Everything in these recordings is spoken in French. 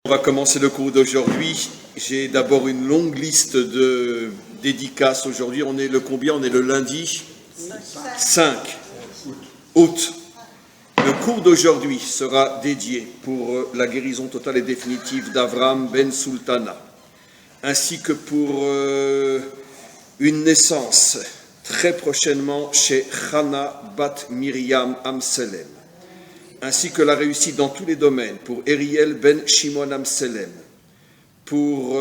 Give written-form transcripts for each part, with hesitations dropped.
On va commencer le cours d'aujourd'hui. J'ai d'abord une longue liste de dédicaces aujourd'hui. On est le combien? On est le lundi 5 août. Le cours d'aujourd'hui sera dédié pour la guérison totale et définitive d'Avram Ben Sultana, ainsi que pour une naissance très prochainement chez Chana Bat Miriam Amselem, ainsi que la réussite dans tous les domaines pour Eriel Ben Shimon Amselem, pour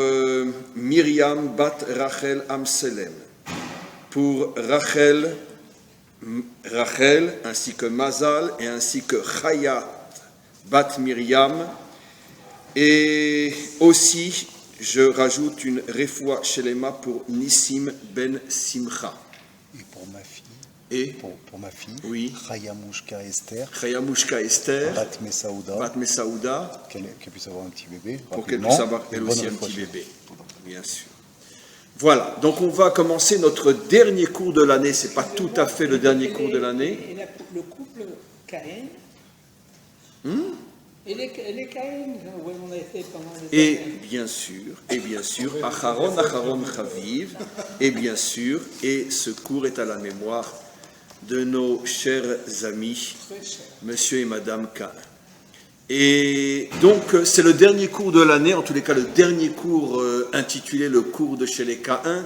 Myriam Bat Rachel Amselem, pour Rachel, ainsi que Mazal, et ainsi que Chayat Bat Miriam, et aussi je rajoute une refoua shelema pour Nissim Ben Simcha. Et pour ma fille. Et pour ma fille, oui. Chayamushka Esther, Bat Messaouda, qu'elle puisse avoir un petit bébé. Pour qu'elle puisse avoir elle aussi un petit bébé, bien sûr. Voilà, donc on va commencer notre dernier cours de l'année. C'est pas tout à fait le dernier cours de l'année. Et le couple Caïn. Et les Caïn, on a fait pendant les et bien sûr, Acharon Chaviv, et bien sûr, et ce cours est à la mémoire de nos chers amis, monsieur et madame Caïn. Et donc, c'est le dernier cours de l'année, en tous les cas, le dernier cours intitulé le cours de chez les Caïn,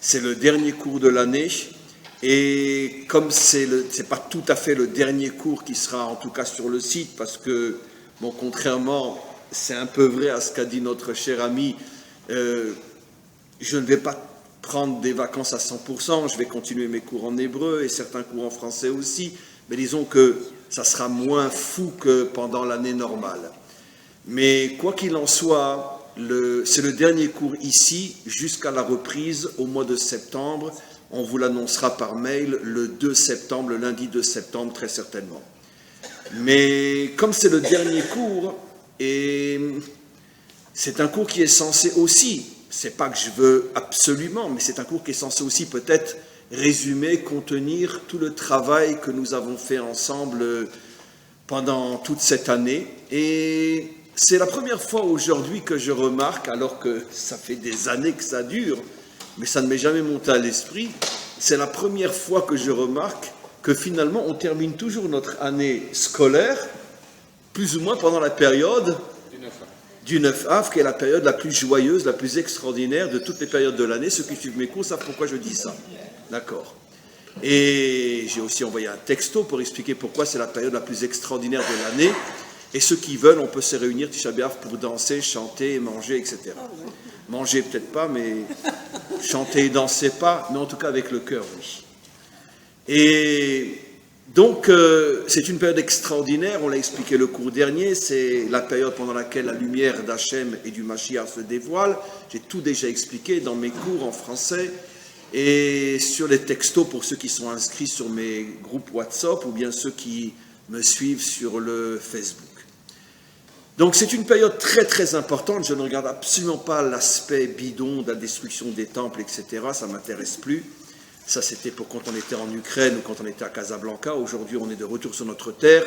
c'est le dernier cours de l'année. Et comme c'est pas tout à fait le dernier cours qui sera en tout cas sur le site, parce que, bon, contrairement, c'est un peu vrai à ce qu'a dit notre cher ami, je ne vais pas prendre des vacances à 100%, je vais continuer mes cours en hébreu et certains cours en français aussi, mais disons que ça sera moins fou que pendant l'année normale. Mais quoi qu'il en soit, c'est le dernier cours ici, jusqu'à la reprise au mois de septembre. On vous l'annoncera par mail le 2 septembre, le lundi 2 septembre très certainement. Mais comme c'est le dernier cours, et c'est un cours qui est censé aussi, c'est pas que je veux absolument, mais c'est un cours qui est censé aussi peut-être résumer, contenir tout le travail que nous avons fait ensemble pendant toute cette année. Et c'est la première fois aujourd'hui que je remarque, alors que ça fait des années que ça dure, mais ça ne m'est jamais monté à l'esprit, c'est la première fois que je remarque que finalement on termine toujours notre année scolaire, plus ou moins pendant la période du 9 Av, qui est la période la plus joyeuse, la plus extraordinaire de toutes les périodes de l'année. Ceux qui suivent mes cours savent pourquoi je dis ça. D'accord. Et j'ai aussi envoyé un texto pour expliquer pourquoi c'est la période la plus extraordinaire de l'année. Et ceux qui veulent, on peut se réunir Tisha B'Av pour danser, chanter, manger, etc. Manger peut-être pas, mais chanter et danser pas, mais en tout cas avec le cœur, oui. Et donc, c'est une période extraordinaire, on l'a expliqué le cours dernier, c'est la période pendant laquelle la lumière d'Hachem et du Mashiach se dévoile. J'ai tout déjà expliqué dans mes cours en français et sur les textos pour ceux qui sont inscrits sur mes groupes WhatsApp ou bien ceux qui me suivent sur le Facebook. Donc, c'est une période très très importante. Je ne regarde absolument pas l'aspect bidon de la destruction des temples, etc. Ça ne m'intéresse plus. Ça, c'était pour quand on était en Ukraine ou quand on était à Casablanca. Aujourd'hui, on est de retour sur notre terre.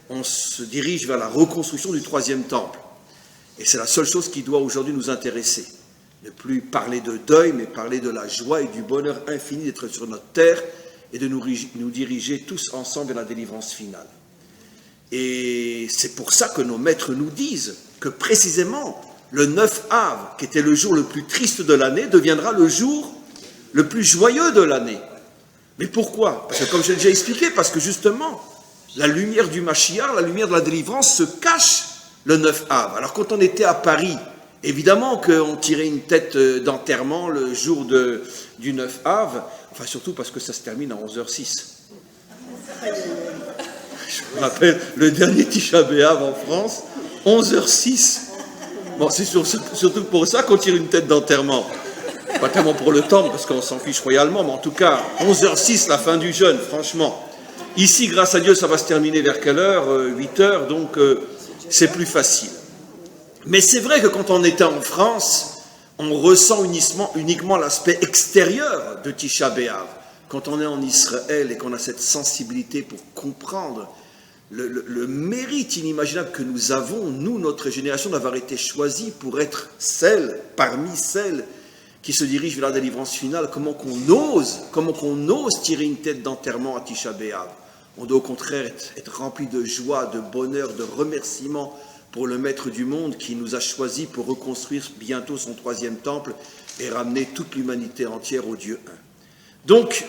On se dirige vers la reconstruction du 3e temple. Et c'est la seule chose qui doit aujourd'hui nous intéresser. Ne plus parler de deuil, mais parler de la joie et du bonheur infini d'être sur notre terre et de nous diriger tous ensemble vers la délivrance finale. Et c'est pour ça que nos maîtres nous disent que précisément le 9 Av, qui était le jour le plus triste de l'année, deviendra le jour le plus joyeux de l'année. Mais pourquoi? Parce que comme j'ai déjà expliqué, parce que justement, la lumière du Mashiach, la lumière de la délivrance se cache le 9 Av. Alors quand on était à Paris, évidemment qu'on tirait une tête d'enterrement le jour du 9 Av, enfin surtout parce que ça se termine à 11h06. Je me rappelle, le dernier Tisha B'Av en France, 11h06. Bon, c'est surtout pour ça qu'on tire une tête d'enterrement. Pas tellement pour le temps, parce qu'on s'en fiche royalement, mais en tout cas, 11h06, la fin du jeûne, franchement. Ici, grâce à Dieu, ça va se terminer vers quelle heure? 8h, donc c'est plus facile. Mais c'est vrai que quand on était en France, on ressent uniquement l'aspect extérieur de Tisha B'Av. Quand on est en Israël et qu'on a cette sensibilité pour comprendre le mérite inimaginable que nous avons, nous, notre génération, d'avoir été choisis pour être celle, parmi celles qui se dirigent vers la délivrance finale. Comment qu'on ose tirer une tête d'enterrement à Tisha B'Av. On doit au contraire être rempli de joie, de bonheur, de remerciement pour le Maître du monde qui nous a choisis pour reconstruire bientôt son 3e temple et ramener toute l'humanité entière au Dieu un. Donc,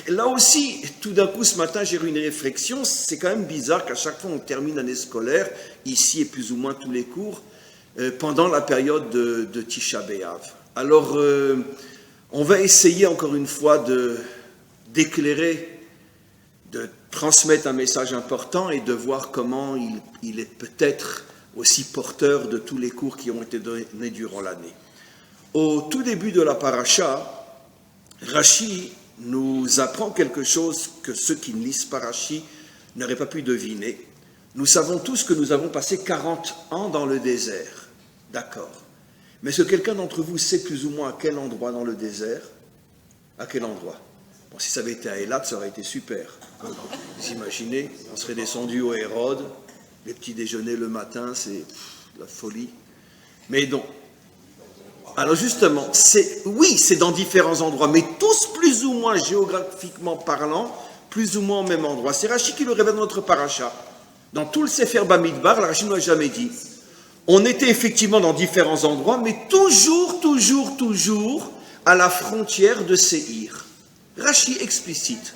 là aussi, tout d'un coup, ce matin, j'ai eu une réflexion. C'est quand même bizarre qu'à chaque fois on termine l'année scolaire, ici et plus ou moins tous les cours, pendant la période de Tisha B'Av. Alors, on va essayer encore une fois d'éclairer, de transmettre un message important et de voir comment il est peut-être aussi porteur de tous les cours qui ont été donnés durant l'année. Au tout début de la paracha, Rashi nous apprend quelque chose que ceux qui ne lisent pas Rashi n'auraient pas pu deviner. Nous savons tous que nous avons passé 40 ans dans le désert. D'accord. Mais est-ce que quelqu'un d'entre vous sait plus ou moins à quel endroit dans le désert? À quel endroit? Bon, si ça avait été à Eilat, ça aurait été super. Vous imaginez, on serait descendu au Hérode, les petits déjeuners le matin, c'est la folie. Mais non. Alors justement, c'est dans différents endroits, mais tous plus ou moins géographiquement parlant, plus ou moins au même endroit. C'est Rashi qui le révèle dans notre paracha. Dans tout le Sefer Bamidbar, Rashi ne l'a jamais dit. On était effectivement dans différents endroits, mais toujours à la frontière de Séhir. Rashi explicite.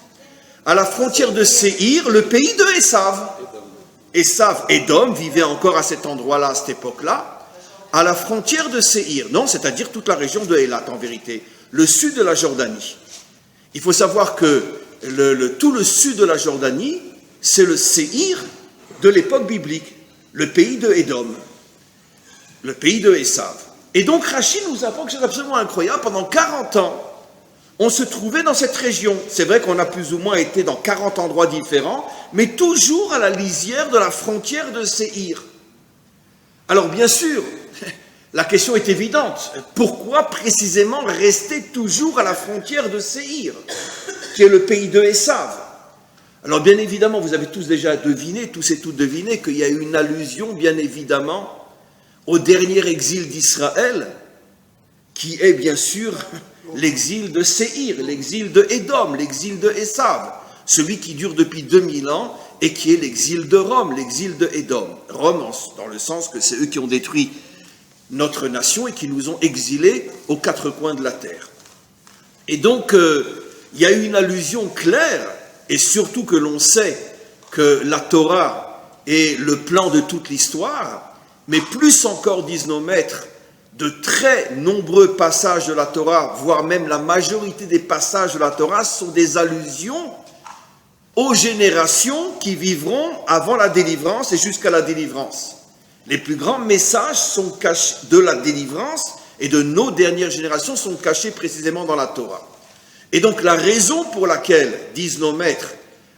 À la frontière de Séhir, le pays de Esav. Esav, Édom, vivait encore à cet endroit-là, à cette époque-là, à la frontière de Séhir. Non, c'est-à-dire toute la région de Eilat, en vérité. Le sud de la Jordanie. Il faut savoir que tout le sud de la Jordanie, c'est le Séhir de l'époque biblique, le pays de Édom, le pays de Esav. Et donc Rashi nous apprend que c'est absolument incroyable, pendant 40 ans, on se trouvait dans cette région. C'est vrai qu'on a plus ou moins été dans 40 endroits différents, mais toujours à la lisière de la frontière de Séhir. Alors bien sûr, la question est évidente. Pourquoi précisément rester toujours à la frontière de Séhir, qui est le pays de Esav? Alors bien évidemment, vous avez tous déjà deviné, tous et toutes deviné, qu'il y a eu une allusion, bien évidemment, au dernier exil d'Israël, qui est bien sûr l'exil de Séhir, l'exil de Édom, l'exil de Esav, celui qui dure depuis 2000 ans et qui est l'exil de Rome, l'exil de Édom. Rome, dans le sens que c'est eux qui ont détruit notre nation et qui nous ont exilés aux 4 coins de la terre. Et donc, il y a eu une allusion claire, et surtout que l'on sait que la Torah est le plan de toute l'histoire, mais plus encore, disent nos maîtres, de très nombreux passages de la Torah, voire même la majorité des passages de la Torah, sont des allusions aux générations qui vivront avant la délivrance et jusqu'à la délivrance. Les plus grands messages sont cachés de la délivrance et de nos dernières générations sont cachés précisément dans la Torah. Et donc la raison pour laquelle, disent nos maîtres,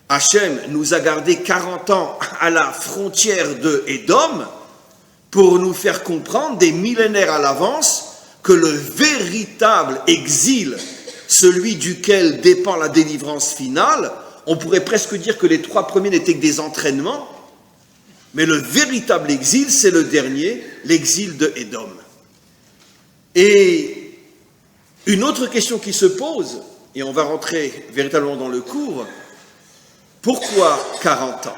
Hachem nous a gardé 40 ans à la frontière de Édom, pour nous faire comprendre des millénaires à l'avance que le véritable exil, celui duquel dépend la délivrance finale, on pourrait presque dire que les 3 premiers n'étaient que des entraînements, mais le véritable exil, c'est le dernier, l'exil de Édom. Et une autre question qui se pose, et on va rentrer véritablement dans le cours, pourquoi 40 ans?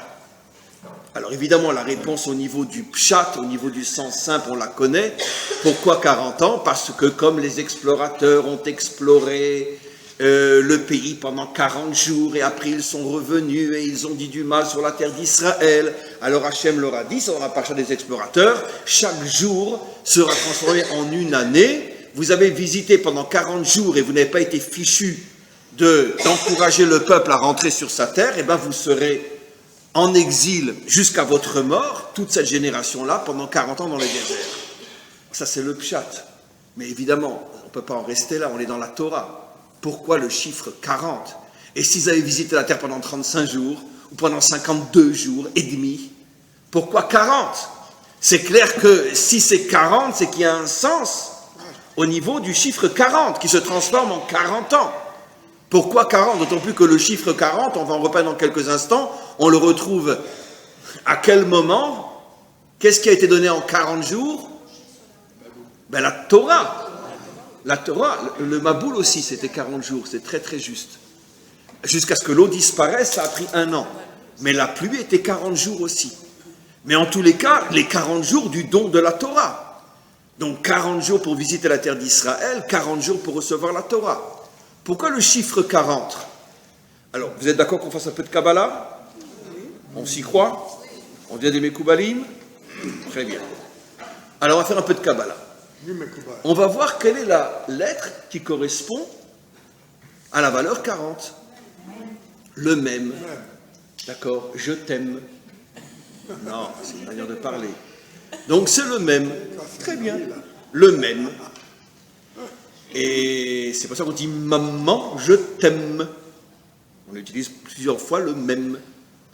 Alors évidemment, la réponse au niveau du pshat, au niveau du sens simple, on la connaît. Pourquoi 40 ans? Parce que comme les explorateurs ont exploré le pays pendant 40 jours et après ils sont revenus et ils ont dit du mal sur la terre d'Israël, alors Hachem leur a dit, ça dans la paracha des explorateurs, chaque jour sera transformé en une année. Vous avez visité pendant 40 jours et vous n'avez pas été fichu d'encourager le peuple à rentrer sur sa terre, et bien vous serez en exil jusqu'à votre mort, toute cette génération-là, pendant 40 ans dans le désert. Ça, c'est le pshat. Mais évidemment, on ne peut pas en rester là, on est dans la Torah. Pourquoi le chiffre 40? Et s'ils avaient visité la terre pendant 35 jours, ou pendant 52 jours et demi, pourquoi 40? C'est clair que si c'est 40, c'est qu'il y a un sens au niveau du chiffre 40, qui se transforme en 40 ans. Pourquoi 40? D'autant plus que le chiffre 40, on va en reparler dans quelques instants, on le retrouve À quel moment? Qu'est-ce qui a été donné en 40 jours? Ben, la Torah. La Torah, le Maboul aussi, c'était 40 jours, c'est très très juste. Jusqu'à ce que l'eau disparaisse, ça a pris 1 an. Mais la pluie était 40 jours aussi. Mais en tous les cas, les 40 jours du don de la Torah. Donc 40 jours pour visiter la terre d'Israël, 40 jours pour recevoir la Torah. Pourquoi le chiffre 40? Alors, vous êtes d'accord qu'on fasse un peu de Kabbalah? On s'y croit? On vient des Mekoubalim? Très bien. Alors, on va faire un peu de Kabbalah. On va voir quelle est la lettre qui correspond à la valeur 40. Le même. D'accord? Je t'aime. Non, c'est une manière de parler. Donc c'est le même. Très bien. Le même. Et c'est pour ça qu'on dit maman, je t'aime. On utilise plusieurs fois le même.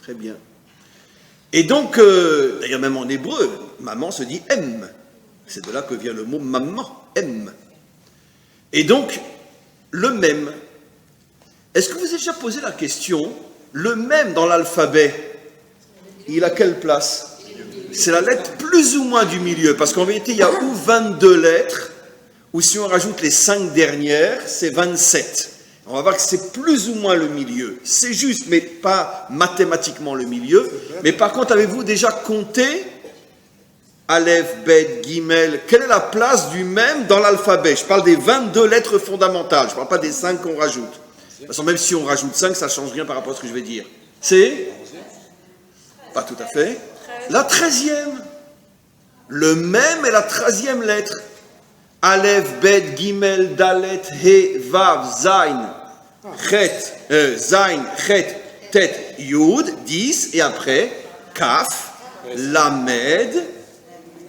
Très bien. Et donc, d'ailleurs même en hébreu, maman se dit aime. C'est de là que vient le mot maman, aime. Et donc, le même. Est-ce que vous avez déjà posé la question, le même dans l'alphabet, il a quelle place? C'est la lettre plus ou moins du milieu, parce qu'en vérité, il y a ou 22 lettres, ou si on rajoute les 5 dernières, c'est 27. On va voir que c'est plus ou moins le milieu. C'est juste, mais pas mathématiquement le milieu. Mais par contre, avez-vous déjà compté Aleph, Bet, Gimel, quelle est la place du même dans l'alphabet? Je parle des 22 lettres fondamentales, je ne parle pas des 5 qu'on rajoute. De toute façon, même si on rajoute 5, ça ne change rien par rapport à ce que je vais dire. C'est? Pas tout à fait. La 13e. Le même est la 13e lettre. Aleph, Bet, Gimel, Dalet, He, Vav, Zain, Chet, Zain, Chet, Tet, Yud, 10, et après, Kaf, Lamed,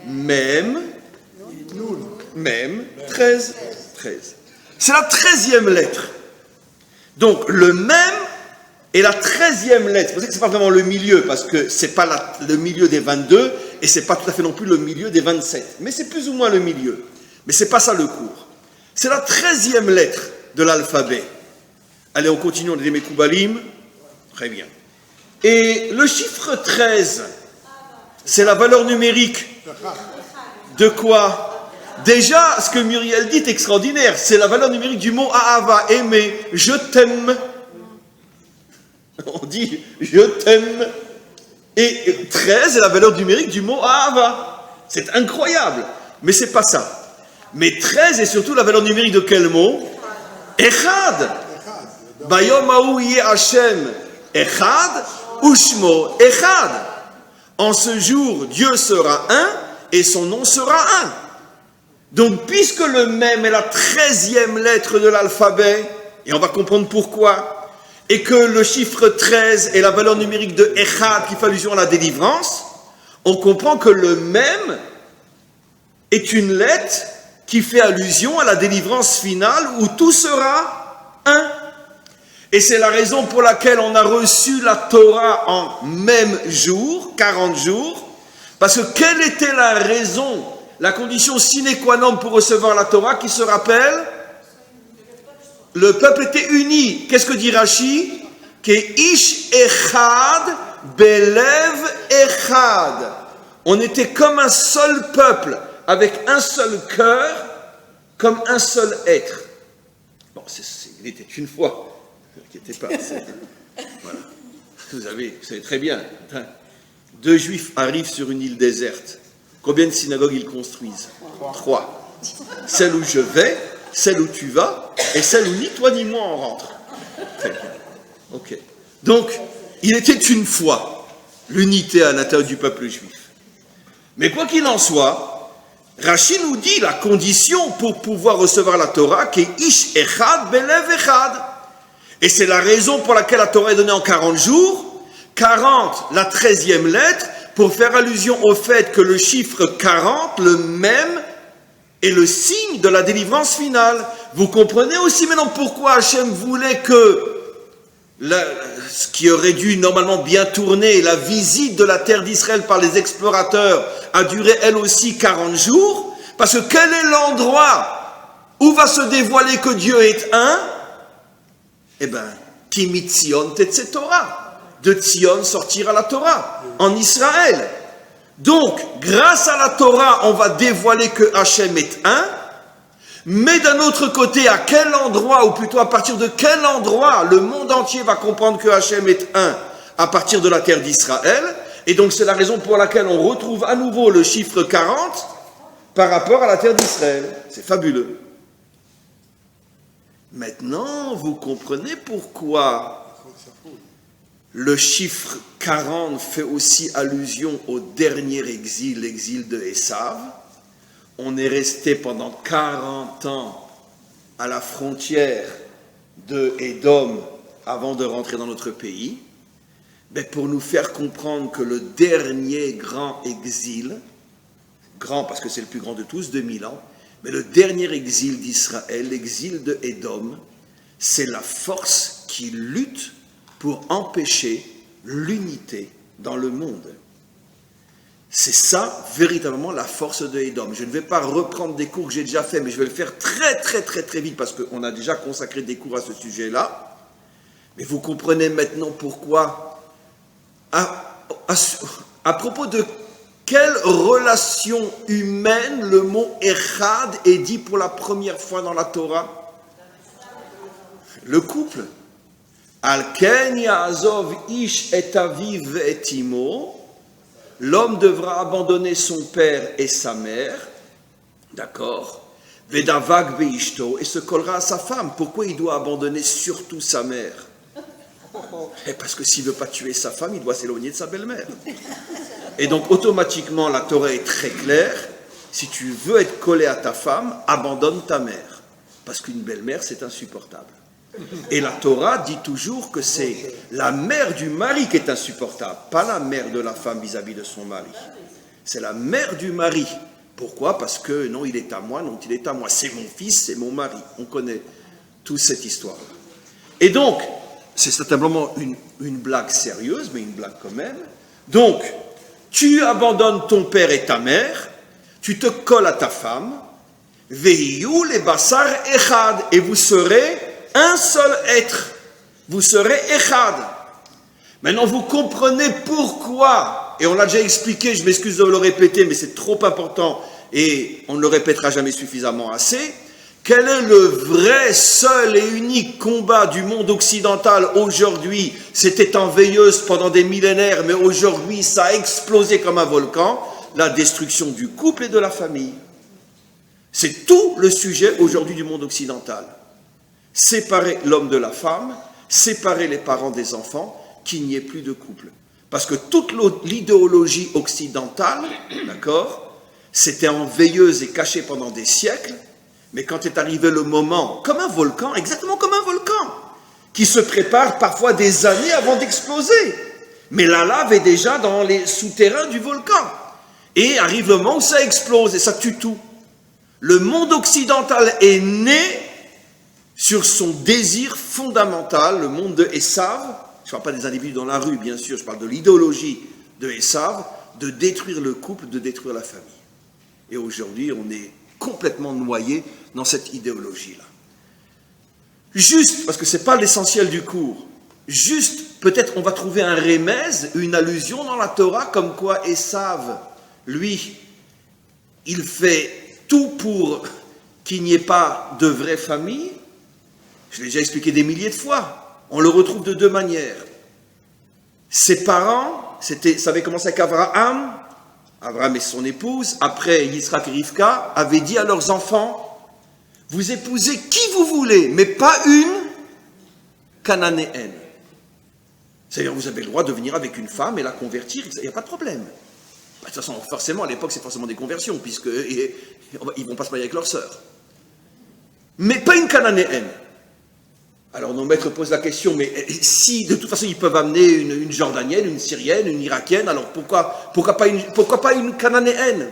Même, 13. C'est la 13e lettre. Donc, le même est la 13e lettre. C'est pour ça que ce n'est pas vraiment le milieu, parce que ce n'est pas le milieu des 22, et ce n'est pas tout à fait non plus le milieu des 27. Mais c'est plus ou moins le milieu. Mais ce n'est pas ça le cours. C'est la 13e lettre de l'alphabet. Allez, on continue, on est des Mekoubalim. Très bien. Et le chiffre 13, c'est la valeur numérique de quoi? Déjà, ce que Muriel dit est extraordinaire. C'est la valeur numérique du mot Ahava, aimer. Je t'aime. On dit je t'aime. Et 13 est la valeur numérique du mot Ahava. C'est incroyable. Mais c'est pas ça. Mais 13 est surtout la valeur numérique de quel mot? Echad. Bayom haou yeh Hashem. Echad. Ushmo. Echad. En ce jour, Dieu sera un et son nom sera un. Donc, puisque le même est la 13e lettre de l'alphabet, et on va comprendre pourquoi, et que le chiffre 13 est la valeur numérique de Echad qui fait allusion à la délivrance, on comprend que le même est une lettre qui fait allusion à la délivrance finale où tout sera un. Et c'est la raison pour laquelle on a reçu la Torah en même jour, 40 jours, parce que quelle était la raison, la condition sine qua non pour recevoir la Torah qui se rappelle? Le peuple était uni. Qu'est-ce que dit Rashi? Que ish echad belev echad. On était comme un seul peuple, avec un seul cœur, comme un seul être. Bon, il était une fois. Ne vous inquiétez pas. Voilà. Vous savez très bien. 2 Juifs arrivent sur une île déserte. Combien de synagogues ils construisent? 3. Celle où je vais, celle où tu vas, et celle où ni toi ni moi on rentre. Très bien. Ok. Donc, il était une fois l'unité à l'intérieur du peuple juif. Mais quoi qu'il en soit, Rashi nous dit la condition pour pouvoir recevoir la Torah, qui est Ish Echad Belev Echad. Et c'est la raison pour laquelle la Torah est donnée en 40 jours. 40, la 13e lettre, pour faire allusion au fait que le chiffre 40, le même, est le signe de la délivrance finale. Vous comprenez aussi maintenant pourquoi Hachem voulait que ce qui aurait dû normalement bien tourner, la visite de la terre d'Israël par les explorateurs, a duré elle aussi 40 jours, parce que quel est l'endroit où va se dévoiler que Dieu est un? Eh bien, Kimitzion Tetze Torah. de Tzion sortira la Torah, en Israël. Donc, grâce à la Torah, on va dévoiler que Hachem est un, mais d'un autre côté, à quel endroit, ou plutôt à partir de quel endroit, le monde entier va comprendre que Hachem est un, à partir de la terre d'Israël. Et donc c'est la raison pour laquelle on retrouve à nouveau le chiffre 40 par rapport à la terre d'Israël. C'est fabuleux. Maintenant, vous comprenez pourquoi le chiffre 40 fait aussi allusion au dernier exil, l'exil de Esav. On est resté pendant 40 ans à la frontière de Édom avant de rentrer dans notre pays. Mais pour nous faire comprendre que le dernier grand exil, grand parce que c'est le plus grand de tous, 2000 ans, mais le dernier exil d'Israël, l'exil de Édom, c'est la force qui lutte pour empêcher l'unité dans le monde. C'est ça, véritablement, la force de Édom. Je ne vais pas reprendre des cours que j'ai déjà faits, mais je vais le faire très vite parce qu'on a déjà consacré des cours à ce sujet-là. Mais vous comprenez maintenant pourquoi, à propos de quelle relation humaine le mot Echad est dit pour la première fois dans la Torah? Le couple. Al-ken ya'azov ish et aviv et imo. L'homme devra abandonner son père et sa mère, d'accord, Vedavag veishto, et se collera à sa femme. Pourquoi il doit abandonner surtout sa mère? Parce que s'il ne veut pas tuer sa femme, il doit s'éloigner de sa belle-mère. Et donc automatiquement, la Torah est très claire, si tu veux être collé à ta femme, abandonne ta mère. Parce qu'une belle-mère, c'est insupportable. Et la Torah dit toujours que c'est la mère du mari qui est insupportable, pas la mère de la femme vis-à-vis de son mari. C'est la mère du mari. Pourquoi? Parce que non, il est à moi, non, il est à moi. C'est mon fils, c'est mon mari. On connaît toute cette histoire. Et donc, c'est simplement une blague sérieuse, mais une blague quand même. Donc, tu abandonnes ton père et ta mère, tu te colles à ta femme, Vehiyu le basar echad, et vous serez un seul être, vous serez Echad. Maintenant, vous comprenez pourquoi, et on l'a déjà expliqué, je m'excuse de le répéter, mais c'est trop important, et on ne le répétera jamais suffisamment assez, quel est le vrai, seul et unique combat du monde occidental aujourd'hui? C'était en veilleuse pendant des millénaires, mais aujourd'hui, ça a explosé comme un volcan, la destruction du couple et de la famille. C'est tout le sujet aujourd'hui du monde occidental. Séparer l'homme de la femme, séparer les parents des enfants, qu'il n'y ait plus de couple. Parce que toute l'idéologie occidentale, d'accord, c'était en veilleuse et cachée pendant des siècles, mais quand est arrivé le moment, comme un volcan, exactement comme un volcan, qui se prépare parfois des années avant d'exploser. Mais la lave est déjà dans les souterrains du volcan. Et arrive le moment où ça explose et ça tue tout. Le monde occidental est né sur son désir fondamental, le monde de Esav, je ne parle pas des individus dans la rue, bien sûr, je parle de l'idéologie de Esav, de détruire le couple, de détruire la famille. Et aujourd'hui, on est complètement noyé dans cette idéologie-là. Juste, parce que ce n'est pas l'essentiel du cours, juste, peut-être on va trouver un remèze, une allusion dans la Torah, comme quoi Esav, lui, il fait tout pour qu'il n'y ait pas de vraie famille. Je l'ai déjà expliqué des milliers de fois. On le retrouve de deux manières. Ses parents, ça avait commencé avec Abraham et son épouse, après Yitzhak et Rivka, avaient dit à leurs enfants, vous épousez qui vous voulez, mais pas une cananéenne. C'est-à-dire, vous avez le droit de venir avec une femme et la convertir, il n'y a pas de problème. De toute façon, forcément, à l'époque, c'est forcément des conversions, puisqu'ils ne vont pas se marier avec leur sœur. Mais pas une cananéenne. Alors nos maîtres posent la question, mais si de toute façon ils peuvent amener une Jordanienne, une Syrienne, une Irakienne, alors pourquoi pas une Cananéenne?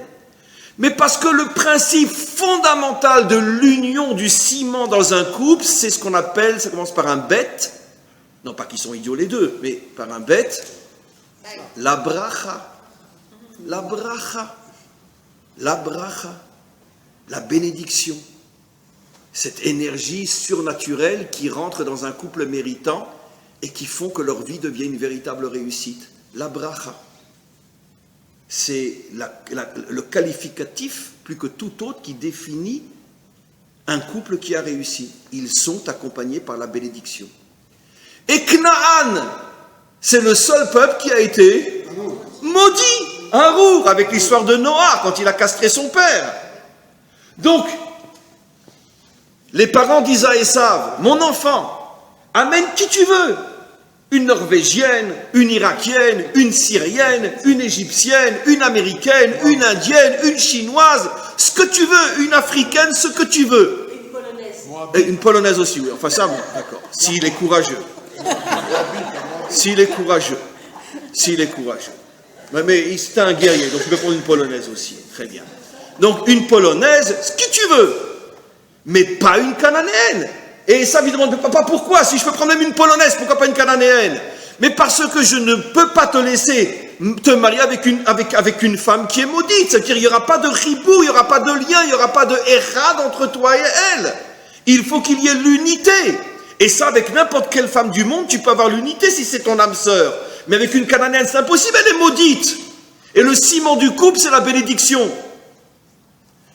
Mais parce que le principe fondamental de l'union du ciment dans un couple, c'est ce qu'on appelle, ça commence par un bet, non pas qu'ils sont idiots les deux, mais par un bet, la bracha, la bénédiction. Cette énergie surnaturelle qui rentre dans un couple méritant et qui font que leur vie devient une véritable réussite. La bracha. C'est le qualificatif, plus que tout autre, qui définit un couple qui a réussi. Ils sont accompagnés par la bénédiction. Et Knaan, c'est le seul peuple qui a été maudit. Harour, avec l'histoire de Noah, quand il a castré son père. Donc, les parents disent à Esav, mon enfant, amène qui tu veux. Une Norvégienne, une Irakienne, une Syrienne, une Égyptienne, une Américaine, une Indienne, une Chinoise, ce que tu veux, une Africaine, ce que tu veux. Une Polonaise. Et une Polonaise aussi, oui. Enfin ça, bon, d'accord. S'il est courageux. S'il est courageux. S'il est courageux. Mais c'est un guerrier, donc tu peux prendre une Polonaise aussi. Très bien. Donc une Polonaise, ce que tu veux. Mais pas une Cananéenne. Et ça lui demande, papa, pourquoi? Si je peux prendre même une Polonaise, pourquoi pas une Cananéenne? Mais parce que je ne peux pas te laisser te marier avec une femme qui est maudite. C'est-à-dire, il n'y aura pas de ribou, il n'y aura pas de lien, il n'y aura pas de érad entre toi et elle. Il faut qu'il y ait l'unité. Et ça, avec n'importe quelle femme du monde, tu peux avoir l'unité si c'est ton âme sœur. Mais avec une Cananéenne, c'est impossible, elle est maudite. Et le ciment du couple, c'est la bénédiction.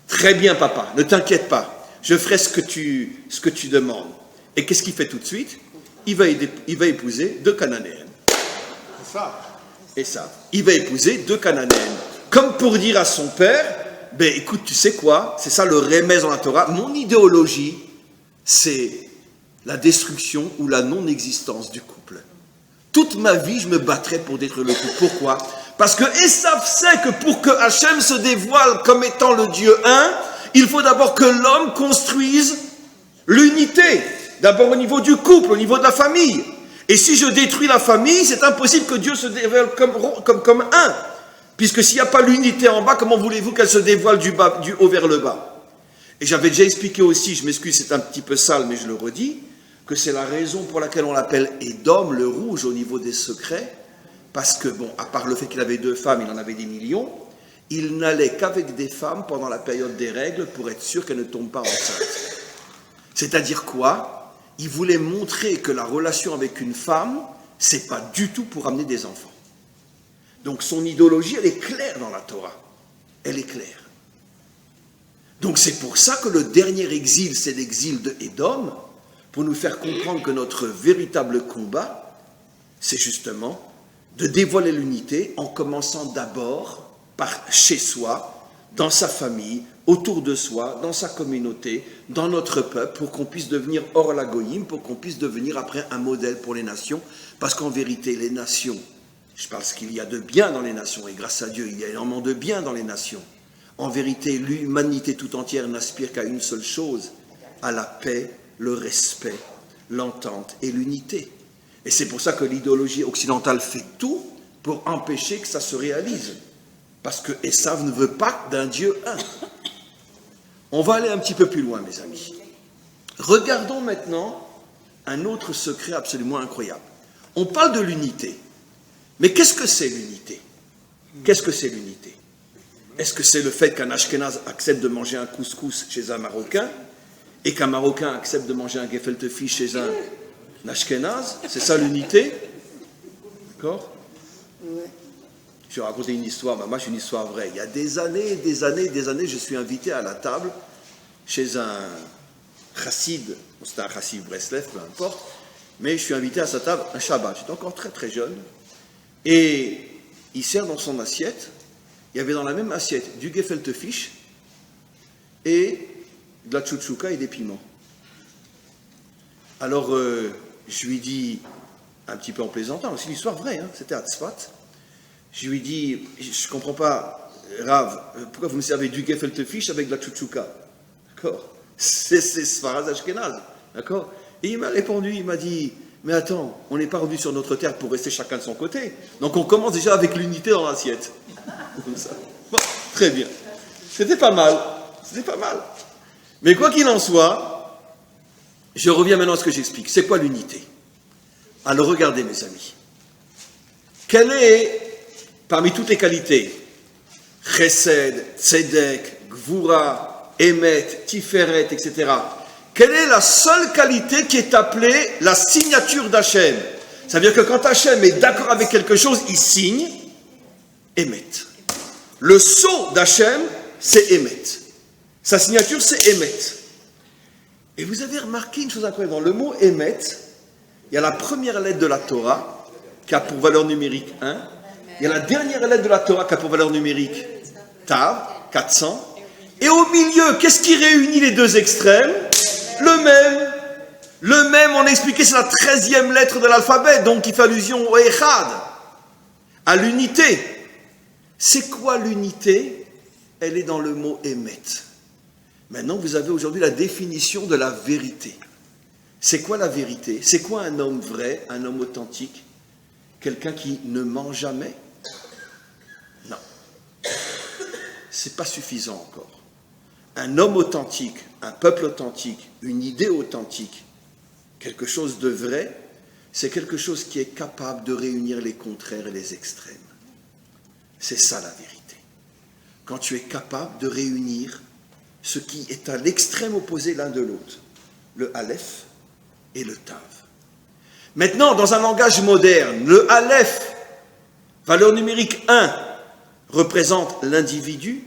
Très bien, papa, ne t'inquiète pas. Je ferai ce que tu demandes. Et qu'est-ce qu'il fait tout de suite? Il va épouser 2 Cananéennes. Et ça, il va épouser 2 Cananéennes. Comme pour dire à son père, ben écoute, tu sais quoi? C'est ça le remède dans la Torah. Mon idéologie, c'est la destruction ou la non-existence du couple. Toute ma vie, je me battrai pour détruire le couple. Pourquoi? Parce que Esav sait que pour que Hachem se dévoile comme étant le Dieu un, il faut d'abord que l'homme construise l'unité. D'abord au niveau du couple, au niveau de la famille. Et si je détruis la famille, c'est impossible que Dieu se dévoile comme un. Puisque s'il n'y a pas l'unité en bas, comment voulez-vous qu'elle se dévoile du haut vers le bas? Et j'avais déjà expliqué aussi, je m'excuse, c'est un petit peu sale, mais je le redis, que c'est la raison pour laquelle on l'appelle Édom, le rouge, au niveau des secrets. Parce que, bon, à part le fait qu'il avait 2 femmes, il en avait des millions. Il n'allait qu'avec des femmes pendant la période des règles pour être sûr qu'elles ne tombent pas enceintes. C'est-à-dire quoi? Il voulait montrer que la relation avec une femme, c'est pas du tout pour amener des enfants. Donc son idéologie, elle est claire dans la Torah. Elle est claire. Donc c'est pour ça que le dernier exil, c'est l'exil de Édom, pour nous faire comprendre que notre véritable combat, c'est justement de dévoiler l'unité en commençant d'abord par chez soi, dans sa famille, autour de soi, dans sa communauté, dans notre peuple, pour qu'on puisse devenir hors la goïm, pour qu'on puisse devenir après un modèle pour les nations. Parce qu'en vérité, les nations, je pense qu'il y a de bien dans les nations, et grâce à Dieu, il y a énormément de bien dans les nations. En vérité, l'humanité tout entière n'aspire qu'à une seule chose, à la paix, le respect, l'entente et l'unité. Et c'est pour ça que l'idéologie occidentale fait tout pour empêcher que ça se réalise. Parce que Esav ne veut pas d'un Dieu un. On va aller un petit peu plus loin, mes amis. Regardons maintenant un autre secret absolument incroyable. On parle de l'unité. Mais qu'est-ce que c'est l'unité? Qu'est-ce que c'est l'unité? Est-ce que c'est le fait qu'un Ashkénaze accepte de manger un couscous chez un Marocain et qu'un Marocain accepte de manger un gefilte fish chez un Ashkénaze? C'est ça l'unité? D'accord? Je vais raconter une histoire, moi c'est une histoire vraie. Il y a des années, je suis invité à la table chez un chassid, c'était un chassid Breslev, peu importe, mais je suis invité à sa table un Shabbat. J'étais encore très très jeune, et il sert dans son assiette, il y avait dans la même assiette du gefilte fish et de la tchouktchouka et des piments. Alors je lui dis, un petit peu en plaisantant, c'est une histoire vraie, hein, c'était à Tzfat. Je lui dis, je ne comprends pas, Rav, pourquoi vous me servez du gefilte fish avec de la tchouktchouka? D'accord? C'est Sfarad Ashkenaz. D'accord? Et il m'a répondu, il m'a dit, mais attends, on n'est pas revenu sur notre terre pour rester chacun de son côté. Donc on commence déjà avec l'unité dans l'assiette. Comme ça. Bon, très bien. C'était pas mal. C'était pas mal. Mais quoi qu'il en soit, je reviens maintenant à ce que j'explique. C'est quoi l'unité? Alors regardez, mes amis. Quelle est, parmi toutes les qualités, Chesed, Tzedek, Gvura, Emet, Tiferet, etc., quelle est la seule qualité qui est appelée la signature d'Hachem? Ça veut dire que quand Hachem est d'accord avec quelque chose, il signe Emet. Le sceau d'Hachem, c'est Emet. Sa signature, c'est Emet. Et vous avez remarqué une chose incroyable. Dans le mot Emet, il y a la première lettre de la Torah qui a pour valeur numérique 1. Il y a la dernière lettre de la Torah qui a pour valeur numérique Tav, 400. Et au milieu, qu'est-ce qui réunit les deux extrêmes? Le même. Le même, on a expliqué, c'est la 13e lettre de l'alphabet, donc qui fait allusion au Echad, à l'unité. C'est quoi l'unité? Elle est dans le mot Emet. Maintenant, vous avez aujourd'hui la définition de la vérité. C'est quoi la vérité? C'est quoi un homme vrai, un homme authentique? Quelqu'un qui ne ment jamais? Non. C'est pas suffisant encore. Un homme authentique, un peuple authentique, une idée authentique, quelque chose de vrai, c'est quelque chose qui est capable de réunir les contraires et les extrêmes. C'est ça la vérité. Quand tu es capable de réunir ce qui est à l'extrême opposé l'un de l'autre, le Aleph et le Tav. Maintenant, dans un langage moderne, le Aleph, valeur numérique 1, représente l'individu.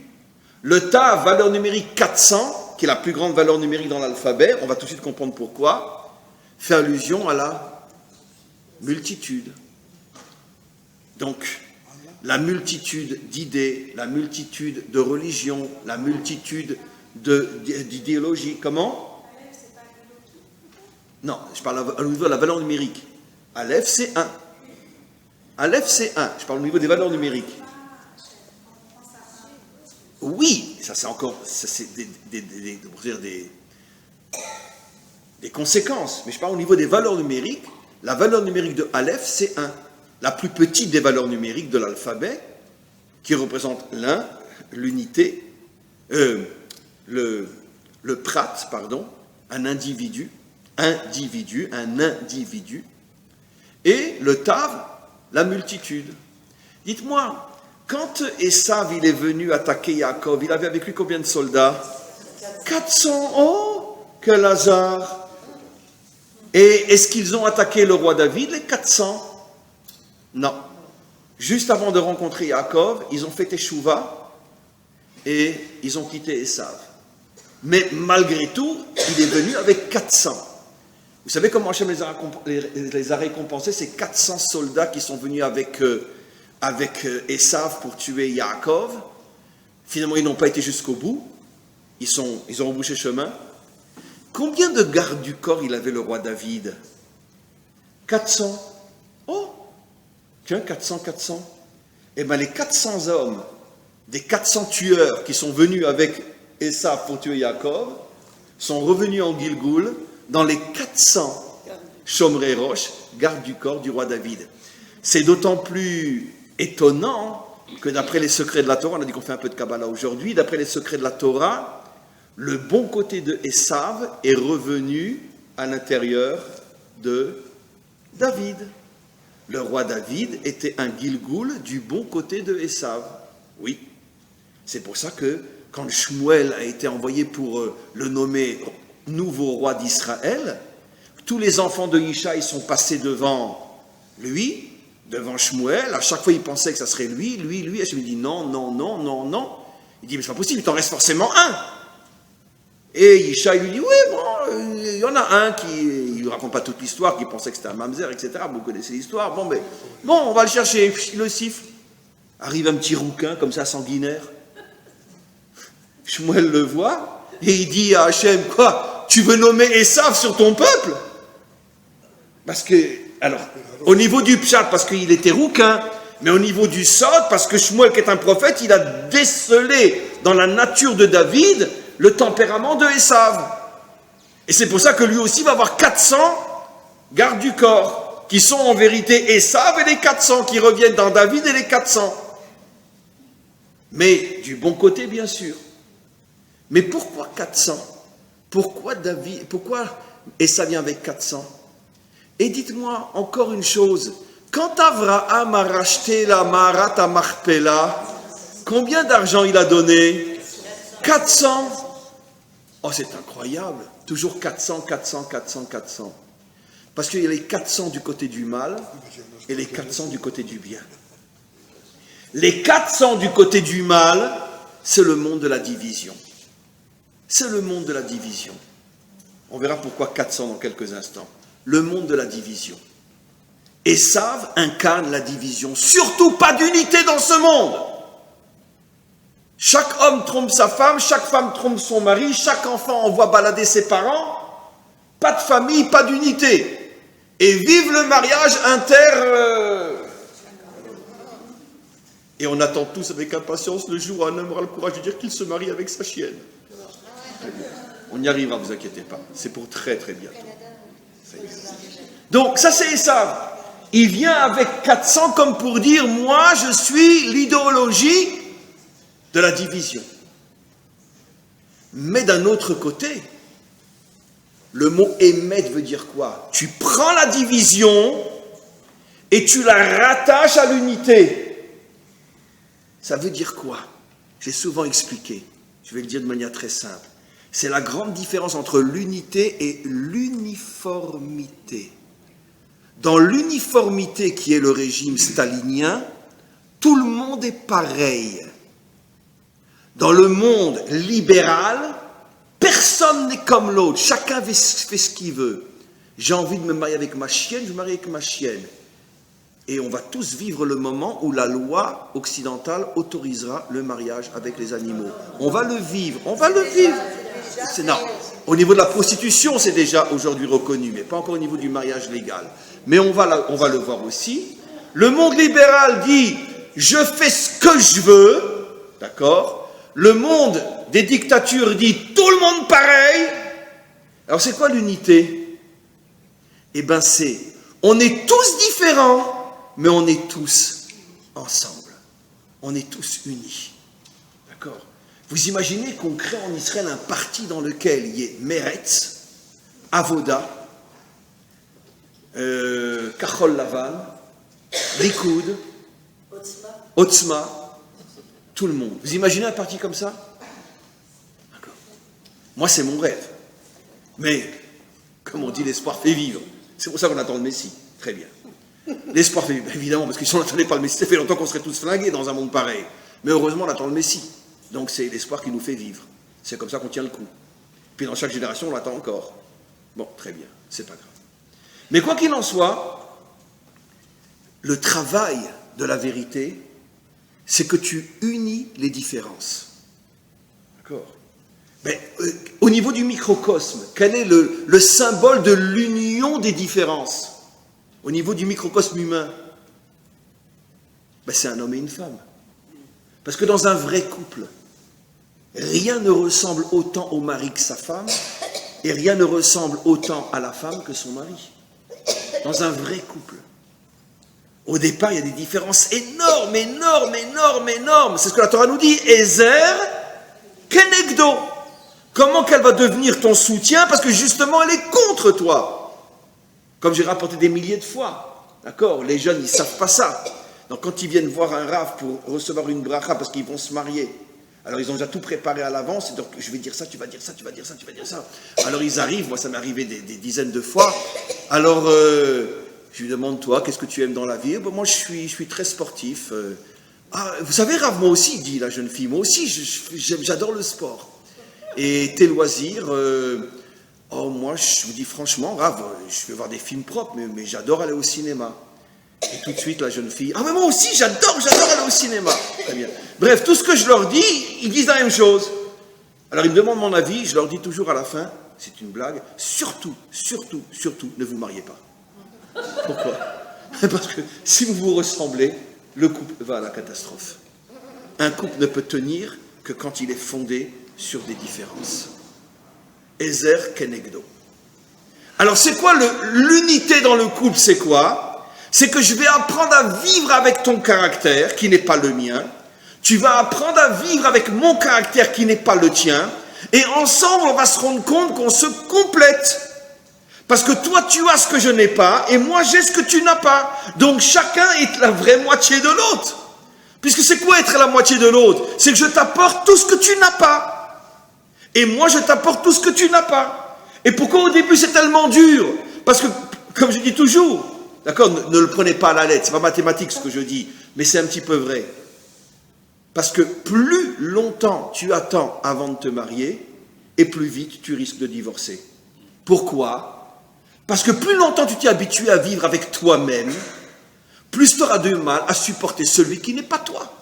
Le Tav, valeur numérique 400, qui est la plus grande valeur numérique dans l'alphabet, on va tout de suite comprendre pourquoi, fait allusion à la multitude. Donc, la multitude d'idées, la multitude de religions, la multitude d'idéologies. Comment? Non, je parle au niveau de la valeur numérique. Aleph, c'est 1. Aleph, c'est 1. Je parle au niveau des valeurs numériques. Oui, ça c'est encore, ça c'est des conséquences. Mais je parle au niveau des valeurs numériques. La valeur numérique de Aleph, c'est 1. La plus petite des valeurs numériques de l'alphabet, qui représente l'unité, le prat, pardon, un individu, un individu, et le tav, la multitude. Dites-moi, quand Esav il est venu attaquer Yaakov, il avait avec lui combien de soldats? 400. Oh, quel hasard! Et est-ce qu'ils ont attaqué le roi David, les 400? Non. Juste avant de rencontrer Yaakov, ils ont fait Teshuvah et ils ont quitté Esav. Mais malgré tout, il est venu avec 400. Vous savez comment Hachem les a récompensés, ces 400 soldats qui sont venus avec Esav pour tuer Yaakov? Finalement, ils n'ont pas été jusqu'au bout. Ils ont rebrouché chemin. Combien de gardes du corps il avait le roi David? 400. Oh, tiens, 400. Eh bien, les 400 hommes, des 400 tueurs qui sont venus avec Esav pour tuer Yaakov, sont revenus en Gilgoul dans les 400 Shomrei Rosh, gardes du corps du roi David. C'est d'autant plus étonnant que d'après les secrets de la Torah, on a dit qu'on fait un peu de Kabbalah aujourd'hui, d'après les secrets de la Torah, le bon côté de Esav est revenu à l'intérieur de David. Le roi David était un Gilgoul du bon côté de Esav. Oui. C'est pour ça que quand Shmuel a été envoyé pour le nommer nouveau roi d'Israël, tous les enfants de Yishai sont passés devant lui, devant Shmuel. À chaque fois, il pensait que ça serait lui. Et je lui dis non. Il dit mais c'est pas possible, il t'en reste forcément un. Et Yishai lui dit, oui, bon, il y en a un qui, il ne raconte pas toute l'histoire, qui pensait que c'était un mamzer, etc. Vous connaissez l'histoire. Bon, on va le chercher. Il le siffle. Arrive un petit rouquin, comme ça, sanguinaire. Shmuel le voit, et il dit à Hachem, quoi, tu veux nommer Esav sur ton peuple? Parce que, alors, au niveau du pshat, parce qu'il était rouquin, mais au niveau du sod, parce que Shmuel, qui est un prophète, il a décelé dans la nature de David le tempérament de Esav. Et c'est pour ça que lui aussi va avoir 400 gardes du corps, qui sont en vérité Esav et les 400 qui reviennent dans David et les 400. Mais du bon côté, bien sûr. Mais pourquoi 400? Pourquoi Esav vient avec 400? Et dites-moi encore une chose. Quand Avraham a racheté la Marat à Marpella, combien d'argent il a donné? 400. Oh, c'est incroyable. Toujours 400. Parce qu'il y a les 400 du côté du mal et les 400 du côté du bien. Les 400 du côté du mal, c'est le monde de la division. C'est le monde de la division. On verra pourquoi 400 dans quelques instants. Le monde de la division. Esav incarne la division. Surtout pas d'unité dans ce monde. Chaque homme trompe sa femme, chaque femme trompe son mari, chaque enfant envoie balader ses parents. Pas de famille, pas d'unité. Et vive le mariage Et on attend tous avec impatience le jour où un homme aura le courage de dire qu'il se marie avec sa chienne. On y arrivera, ne vous inquiétez pas. C'est pour très très bientôt. Donc ça c'est Esav. Il vient avec 400 comme pour dire, moi je suis l'idéologie de la division. Mais d'un autre côté, le mot émet veut dire quoi? Tu prends la division et tu la rattaches à l'unité. Ça veut dire quoi? J'ai souvent expliqué, je vais le dire de manière très simple. C'est la grande différence entre l'unité et l'uniformité. Dans l'uniformité qui est le régime stalinien, tout le monde est pareil. Dans le monde libéral, personne n'est comme l'autre. Chacun fait ce qu'il veut. J'ai envie de me marier avec ma chienne, je me marie avec ma chienne. Et on va tous vivre le moment où la loi occidentale autorisera le mariage avec les animaux. On va le vivre, on va le vivre. Non. Au niveau de la prostitution, c'est déjà aujourd'hui reconnu, mais pas encore au niveau du mariage légal. Mais on va le voir aussi. Le monde libéral dit, je fais ce que je veux, d'accord? Le monde des dictatures dit, tout le monde pareil. Alors c'est quoi l'unité? Eh bien on est tous différents, mais on est tous ensemble. On est tous unis. D'accord? Vous imaginez qu'on crée en Israël un parti dans lequel il y ait Meretz, Avoda, Kachol Lavan, Likud, Otzma, tout le monde. Vous imaginez un parti comme ça? D'accord. Moi, c'est mon rêve. Mais, comme on dit, l'espoir fait vivre. C'est pour ça qu'on attend le Messie. Très bien. L'espoir fait vivre, évidemment, parce que si on n'attendait pas le Messie, ça fait longtemps qu'on serait tous flingués dans un monde pareil. Mais heureusement, on attend le Messie. Donc c'est l'espoir qui nous fait vivre. C'est comme ça qu'on tient le coup. Puis dans chaque génération, on l'attend encore. Bon, très bien, c'est pas grave. Mais quoi qu'il en soit, le travail de la vérité, c'est que tu unis les différences. D'accord? Mais au niveau du microcosme, quel est le symbole de l'union des différences? Au niveau du microcosme humain, c'est un homme et une femme. Parce que dans un vrai couple, rien ne ressemble autant au mari que sa femme, et rien ne ressemble autant à la femme que son mari. Dans un vrai couple. Au départ, il y a des différences énormes, énormes, énormes, énormes. C'est ce que la Torah nous dit. Ezer kenegdo. Comment qu'elle va devenir ton soutien? Parce que justement, elle est contre toi. Comme j'ai rapporté des milliers de fois. D'accord? Les jeunes, ils ne savent pas ça. Donc quand ils viennent voir un rav pour recevoir une bracha parce qu'ils vont se marier, alors ils ont déjà tout préparé à l'avance, et donc je vais dire ça, tu vas dire ça, tu vas dire ça, tu vas dire ça. Alors ils arrivent, moi ça m'est arrivé des dizaines de fois, alors je lui demande, toi, qu'est-ce que tu aimes dans la vie? Moi je suis très sportif. Ah, vous savez Rav, moi aussi, dit la jeune fille, moi aussi j'adore le sport. Et tes loisirs, moi je vous dis franchement, Rav, je vais voir des films propres, mais j'adore aller au cinéma. Et tout de suite, la jeune fille, ah mais moi aussi, j'adore aller au cinéma. Très bien. Bref, tout ce que je leur dis, ils disent la même chose. Alors ils me demandent mon avis, je leur dis toujours à la fin, c'est une blague, surtout, ne vous mariez pas. Pourquoi? Parce que si vous vous ressemblez, le couple va à la catastrophe. Un couple ne peut tenir que quand il est fondé sur des différences. Ezer kenegdo. Alors c'est quoi l'unité dans le couple? C'est quoi? C'est que je vais apprendre à vivre avec ton caractère, qui n'est pas le mien. Tu vas apprendre à vivre avec mon caractère, qui n'est pas le tien. Et ensemble, on va se rendre compte qu'on se complète. Parce que toi, tu as ce que je n'ai pas, et moi, j'ai ce que tu n'as pas. Donc, chacun est la vraie moitié de l'autre. Puisque c'est quoi être la moitié de l'autre? C'est que je t'apporte tout ce que tu n'as pas. Et moi, je t'apporte tout ce que tu n'as pas. Et pourquoi au début, c'est tellement dur? Parce que Comme je dis toujours, d'accord, ne le prenez pas à la lettre, c'est pas mathématique ce que je dis, mais c'est un petit peu vrai. Parce que plus longtemps tu attends avant de te marier, et plus vite tu risques de divorcer. Pourquoi? Parce que plus longtemps tu t'es habitué à vivre avec toi-même, plus tu auras du mal à supporter celui qui n'est pas toi.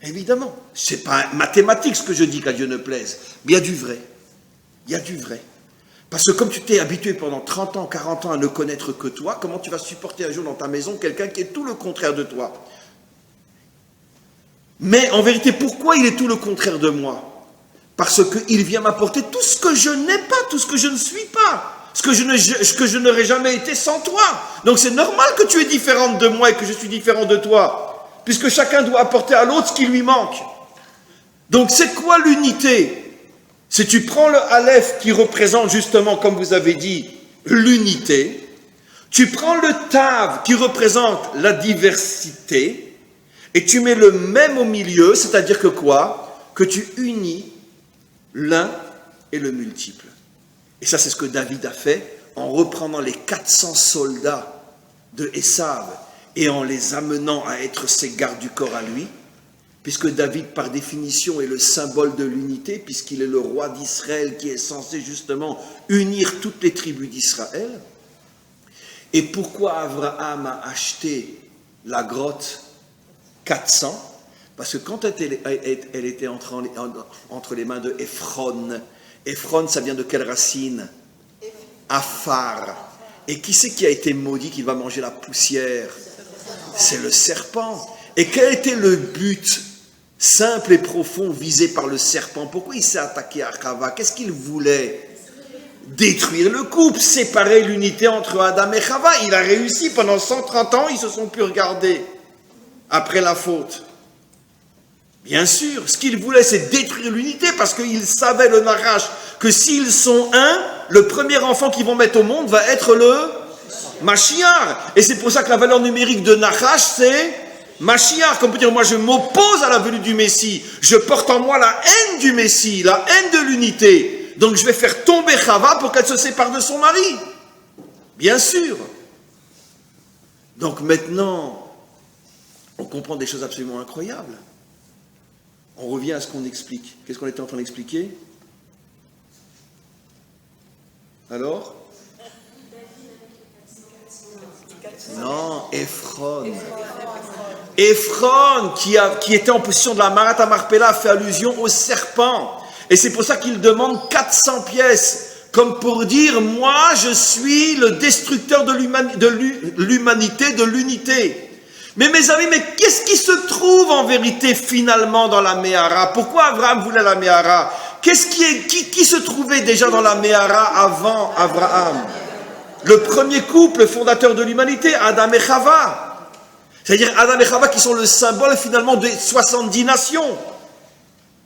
Évidemment, c'est pas mathématique ce que je dis qu'à Dieu ne plaise, mais il y a du vrai. Il y a du vrai. Parce que comme tu t'es habitué pendant 30 ans, 40 ans à ne connaître que toi, comment tu vas supporter un jour dans ta maison quelqu'un qui est tout le contraire de toi? Mais en vérité, pourquoi il est tout le contraire de moi? Parce qu'il vient m'apporter tout ce que je n'ai pas, tout ce que je ne suis pas, ce que je n'aurais jamais été sans toi. Donc c'est normal que tu es différente de moi et que je suis différent de toi, puisque chacun doit apporter à l'autre ce qui lui manque. Donc c'est quoi l'unité? Si tu prends le Aleph qui représente justement, comme vous avez dit, l'unité, tu prends le Tav qui représente la diversité, et tu mets le même au milieu, c'est-à-dire que quoi? Que tu unis l'un et le multiple. Et ça, c'est ce que David a fait en reprenant les 400 soldats de Esav et en les amenant à être ses gardes du corps à lui, puisque David, par définition, est le symbole de l'unité, puisqu'il est le roi d'Israël qui est censé justement unir toutes les tribus d'Israël. Et pourquoi Abraham a acheté la grotte 400? Parce que quand elle était entre les mains de Ephron, Ephron, ça vient de quelle racine? Afar. Et qui c'est qui a été maudit qu'il va manger la poussière? C'est le serpent. Et quel était le but simple et profond visé par le serpent? Pourquoi il s'est attaqué à Chava? Qu'est-ce qu'il voulait? Détruire le couple, séparer l'unité entre Adam et Chava. Il a réussi, pendant 130 ans, ils se sont plus regardés après la faute. Bien sûr, ce qu'il voulait, c'est détruire l'unité, parce qu'il savait, le Nachash, que s'ils sont un, le premier enfant qu'ils vont mettre au monde va être le Mashiach. Et c'est pour ça que la valeur numérique de Nachash, c'est Mashiach. Comme on peut dire, moi je m'oppose à la venue du Messie. Je porte en moi la haine du Messie, la haine de l'unité. Donc je vais faire tomber Chava pour qu'elle se sépare de son mari. Bien sûr. Donc maintenant, on comprend des choses absolument incroyables. On revient à ce qu'on explique. Qu'est-ce qu'on était en train d'expliquer? Alors? Non, Ephron. Ephron, qui était en position de la Marat Marpella, fait allusion au serpent. Et c'est pour ça qu'il demande 400 pièces, comme pour dire, moi je suis le destructeur de l'humanité, de l'unité. Mais mes amis, mais qu'est-ce qui se trouve en vérité finalement dans la Méhara? Pourquoi Abraham voulait la Méhara? Qui se trouvait déjà dans la Méhara avant Abraham? Le premier couple fondateur de l'humanité, Adam et Chava. C'est-à-dire Adam et Chava qui sont le symbole finalement des 70 nations.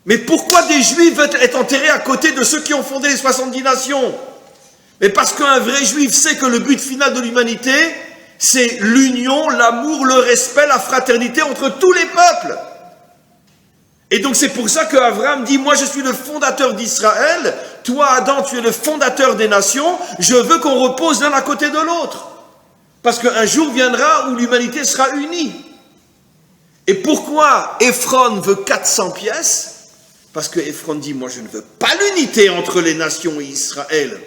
Mais pourquoi des Juifs veulent être enterrés à côté de ceux qui ont fondé les 70 nations? Mais parce qu'un vrai Juif sait que le but final de l'humanité, c'est l'union, l'amour, le respect, la fraternité entre tous les peuples. Et donc c'est pour ça qu'Abraham dit, moi je suis le fondateur d'Israël, toi Adam tu es le fondateur des nations, je veux qu'on repose l'un à côté de l'autre. Parce qu'un jour viendra où l'humanité sera unie. Et pourquoi Ephron veut 400 pièces? Parce que Ephron dit, moi je ne veux pas l'unité entre les nations et Israël.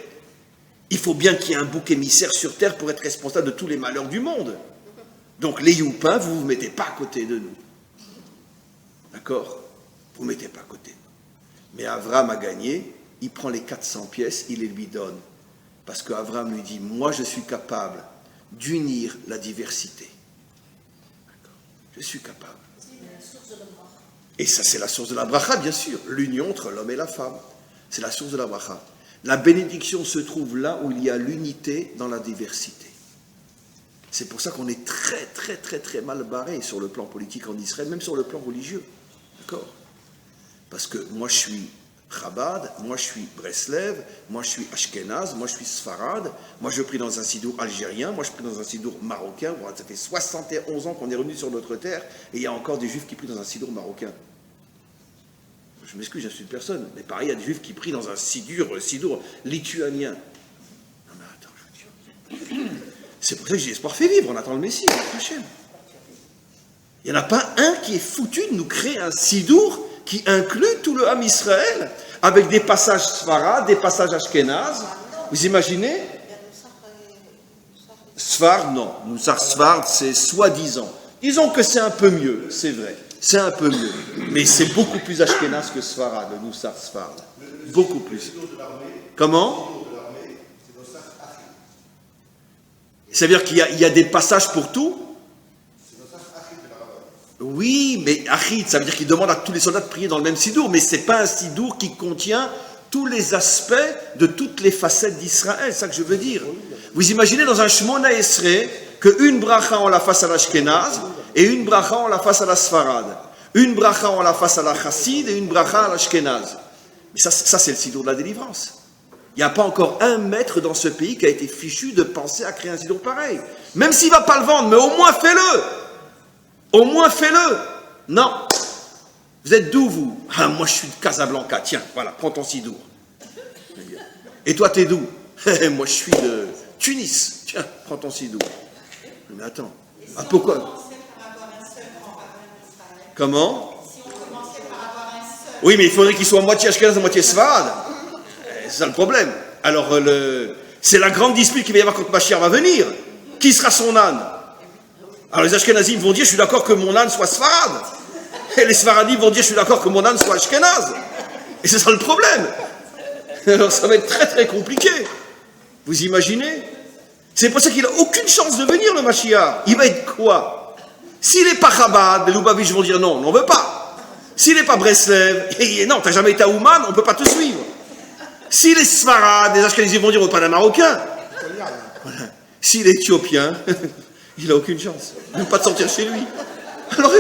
Il faut bien qu'il y ait un bouc émissaire sur terre pour être responsable de tous les malheurs du monde. Donc les Youpins, vous ne vous mettez pas à côté de nous. D'accord? Vous ne mettez pas à côté de nous. Mais Abraham a gagné, il prend les 400 pièces, il les lui donne. Parce qu'Abraham lui dit, moi je suis capable d'unir la diversité. D'accord? Je suis capable. Et ça c'est la source de la bracha, bien sûr. L'union entre l'homme et la femme. C'est la source de la bracha. La bénédiction se trouve là où il y a l'unité dans la diversité. C'est pour ça qu'on est très, très, très, très mal barré sur le plan politique en Israël, même sur le plan religieux. D'accord? Parce que moi je suis Chabad, moi je suis Breslev, moi je suis Ashkenaz, moi je suis Sfarad, moi je prie dans un sidour algérien, moi je prie dans un sidour marocain. Bon, ça fait 71 ans qu'on est revenu sur notre terre et il y a encore des juifs qui prient dans un sidour marocain. Je m'excuse, j'insulte personne, mais pareil, il y a des juifs qui prient dans un sidour lituanien. Non mais attends, je veux dire. C'est pour ça que j'ai espoir fait vivre, on attend le Messie, Hachem. Il n'y en a pas un qui est foutu de nous créer un sidour qui inclut tout le Ham Israël, avec des passages Sfarad, des passages Ashkenaz. Vous imaginez? Sfard, non. Nusach Sfard, c'est soi-disant. Disons que c'est un peu mieux, c'est vrai. C'est un peu mieux. Mais c'est beaucoup plus Ashkenaz que Sfarad, le Nusach Sfard. Beaucoup plus. Comment? Ça veut dire qu'il y a des passages pour tout? Oui, mais Achid, ça veut dire qu'il demande à tous les soldats de prier dans le même sidour, mais ce n'est pas un sidour qui contient tous les aspects de toutes les facettes d'Israël, c'est ça que je veux dire. Vous imaginez dans un Shmona Esrei qu'une bracha on la fasse à l'Ashkenaz et une bracha on la fasse à la Sfarad. Une bracha on la fasse à la Chassid et une bracha à l'Ashkenaz. Mais ça c'est le sidour de la délivrance. Il n'y a pas encore un maître dans ce pays qui a été fichu de penser à créer un sidour pareil. Même s'il ne va pas le vendre, mais au moins fais-le. Au moins fais-le. Non. Vous êtes d'où vous? Ah, moi je suis de Casablanca. Tiens, voilà, prends ton sidour. Et toi t'es d'où? Moi je suis de Tunis. Tiens, prends ton sidour. Mais attends. Ah, pourquoi? Comment? Oui, mais il faudrait qu'il soit moitié Ashkenaz et moitié Sfarad. C'est ça le problème. Alors, c'est la grande dispute qu'il va y avoir quand Mashiach va venir. Qui sera son âne? Alors, les Ashkenazim vont dire, je suis d'accord que mon âne soit Sfarad. Et les Sfaradim vont dire, je suis d'accord que mon âne soit Ashkenaz. Et c'est ça le problème. Alors, ça va être très très compliqué. Vous imaginez? C'est pour ça qu'il n'a aucune chance de venir, le Mashiach. Il va être quoi? S'il n'est pas Chabad, les Lubavitch vont dire, non, on n'en veut pas. S'il n'est pas Breslev, non, tu n'as jamais été à Ouman, on ne peut pas te suivre. Si les Sfarad, les Ashkenazim vont dire au pas d'un Marocain, voilà. S'il est éthiopien, il n'a aucune chance. Il ne peut pas te sortir chez lui. Alors,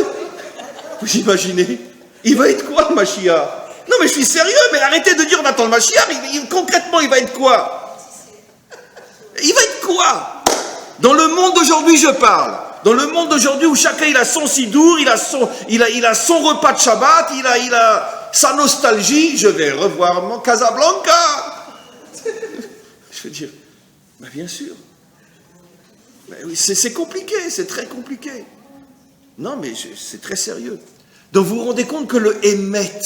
vous imaginez? Il va être quoi, le Mashiach? Non, mais je suis sérieux, mais arrêtez de dire on attend le Mashiach. Concrètement, il va être quoi? Il va être quoi? Dans le monde d'aujourd'hui, je parle. Dans le monde d'aujourd'hui où chacun il a son sidour, il a son repas de Shabbat, il a sa nostalgie, je vais revoir mon Casablanca. Je veux dire, bah bien sûr. Bah oui, c'est compliqué, c'est très compliqué. Non, mais c'est très sérieux. Donc vous vous rendez compte que le émet,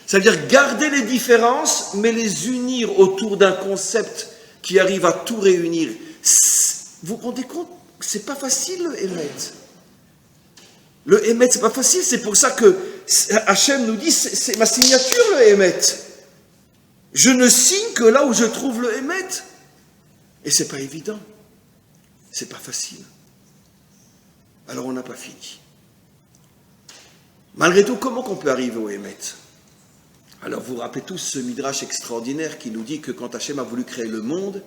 ça veut dire garder les différences, mais les unir autour d'un concept qui arrive à tout réunir. Vous vous rendez compte? C'est pas facile le émet. Le émet, c'est pas facile, c'est pour ça que Hachem nous dit, c'est ma signature le émet. Je ne signe que là où je trouve le émet. Et c'est pas évident. C'est pas facile. Alors on n'a pas fini. Malgré tout, comment qu'on peut arriver au émet? Alors vous vous rappelez tous ce midrash extraordinaire qui nous dit que quand Hachem a voulu créer le monde,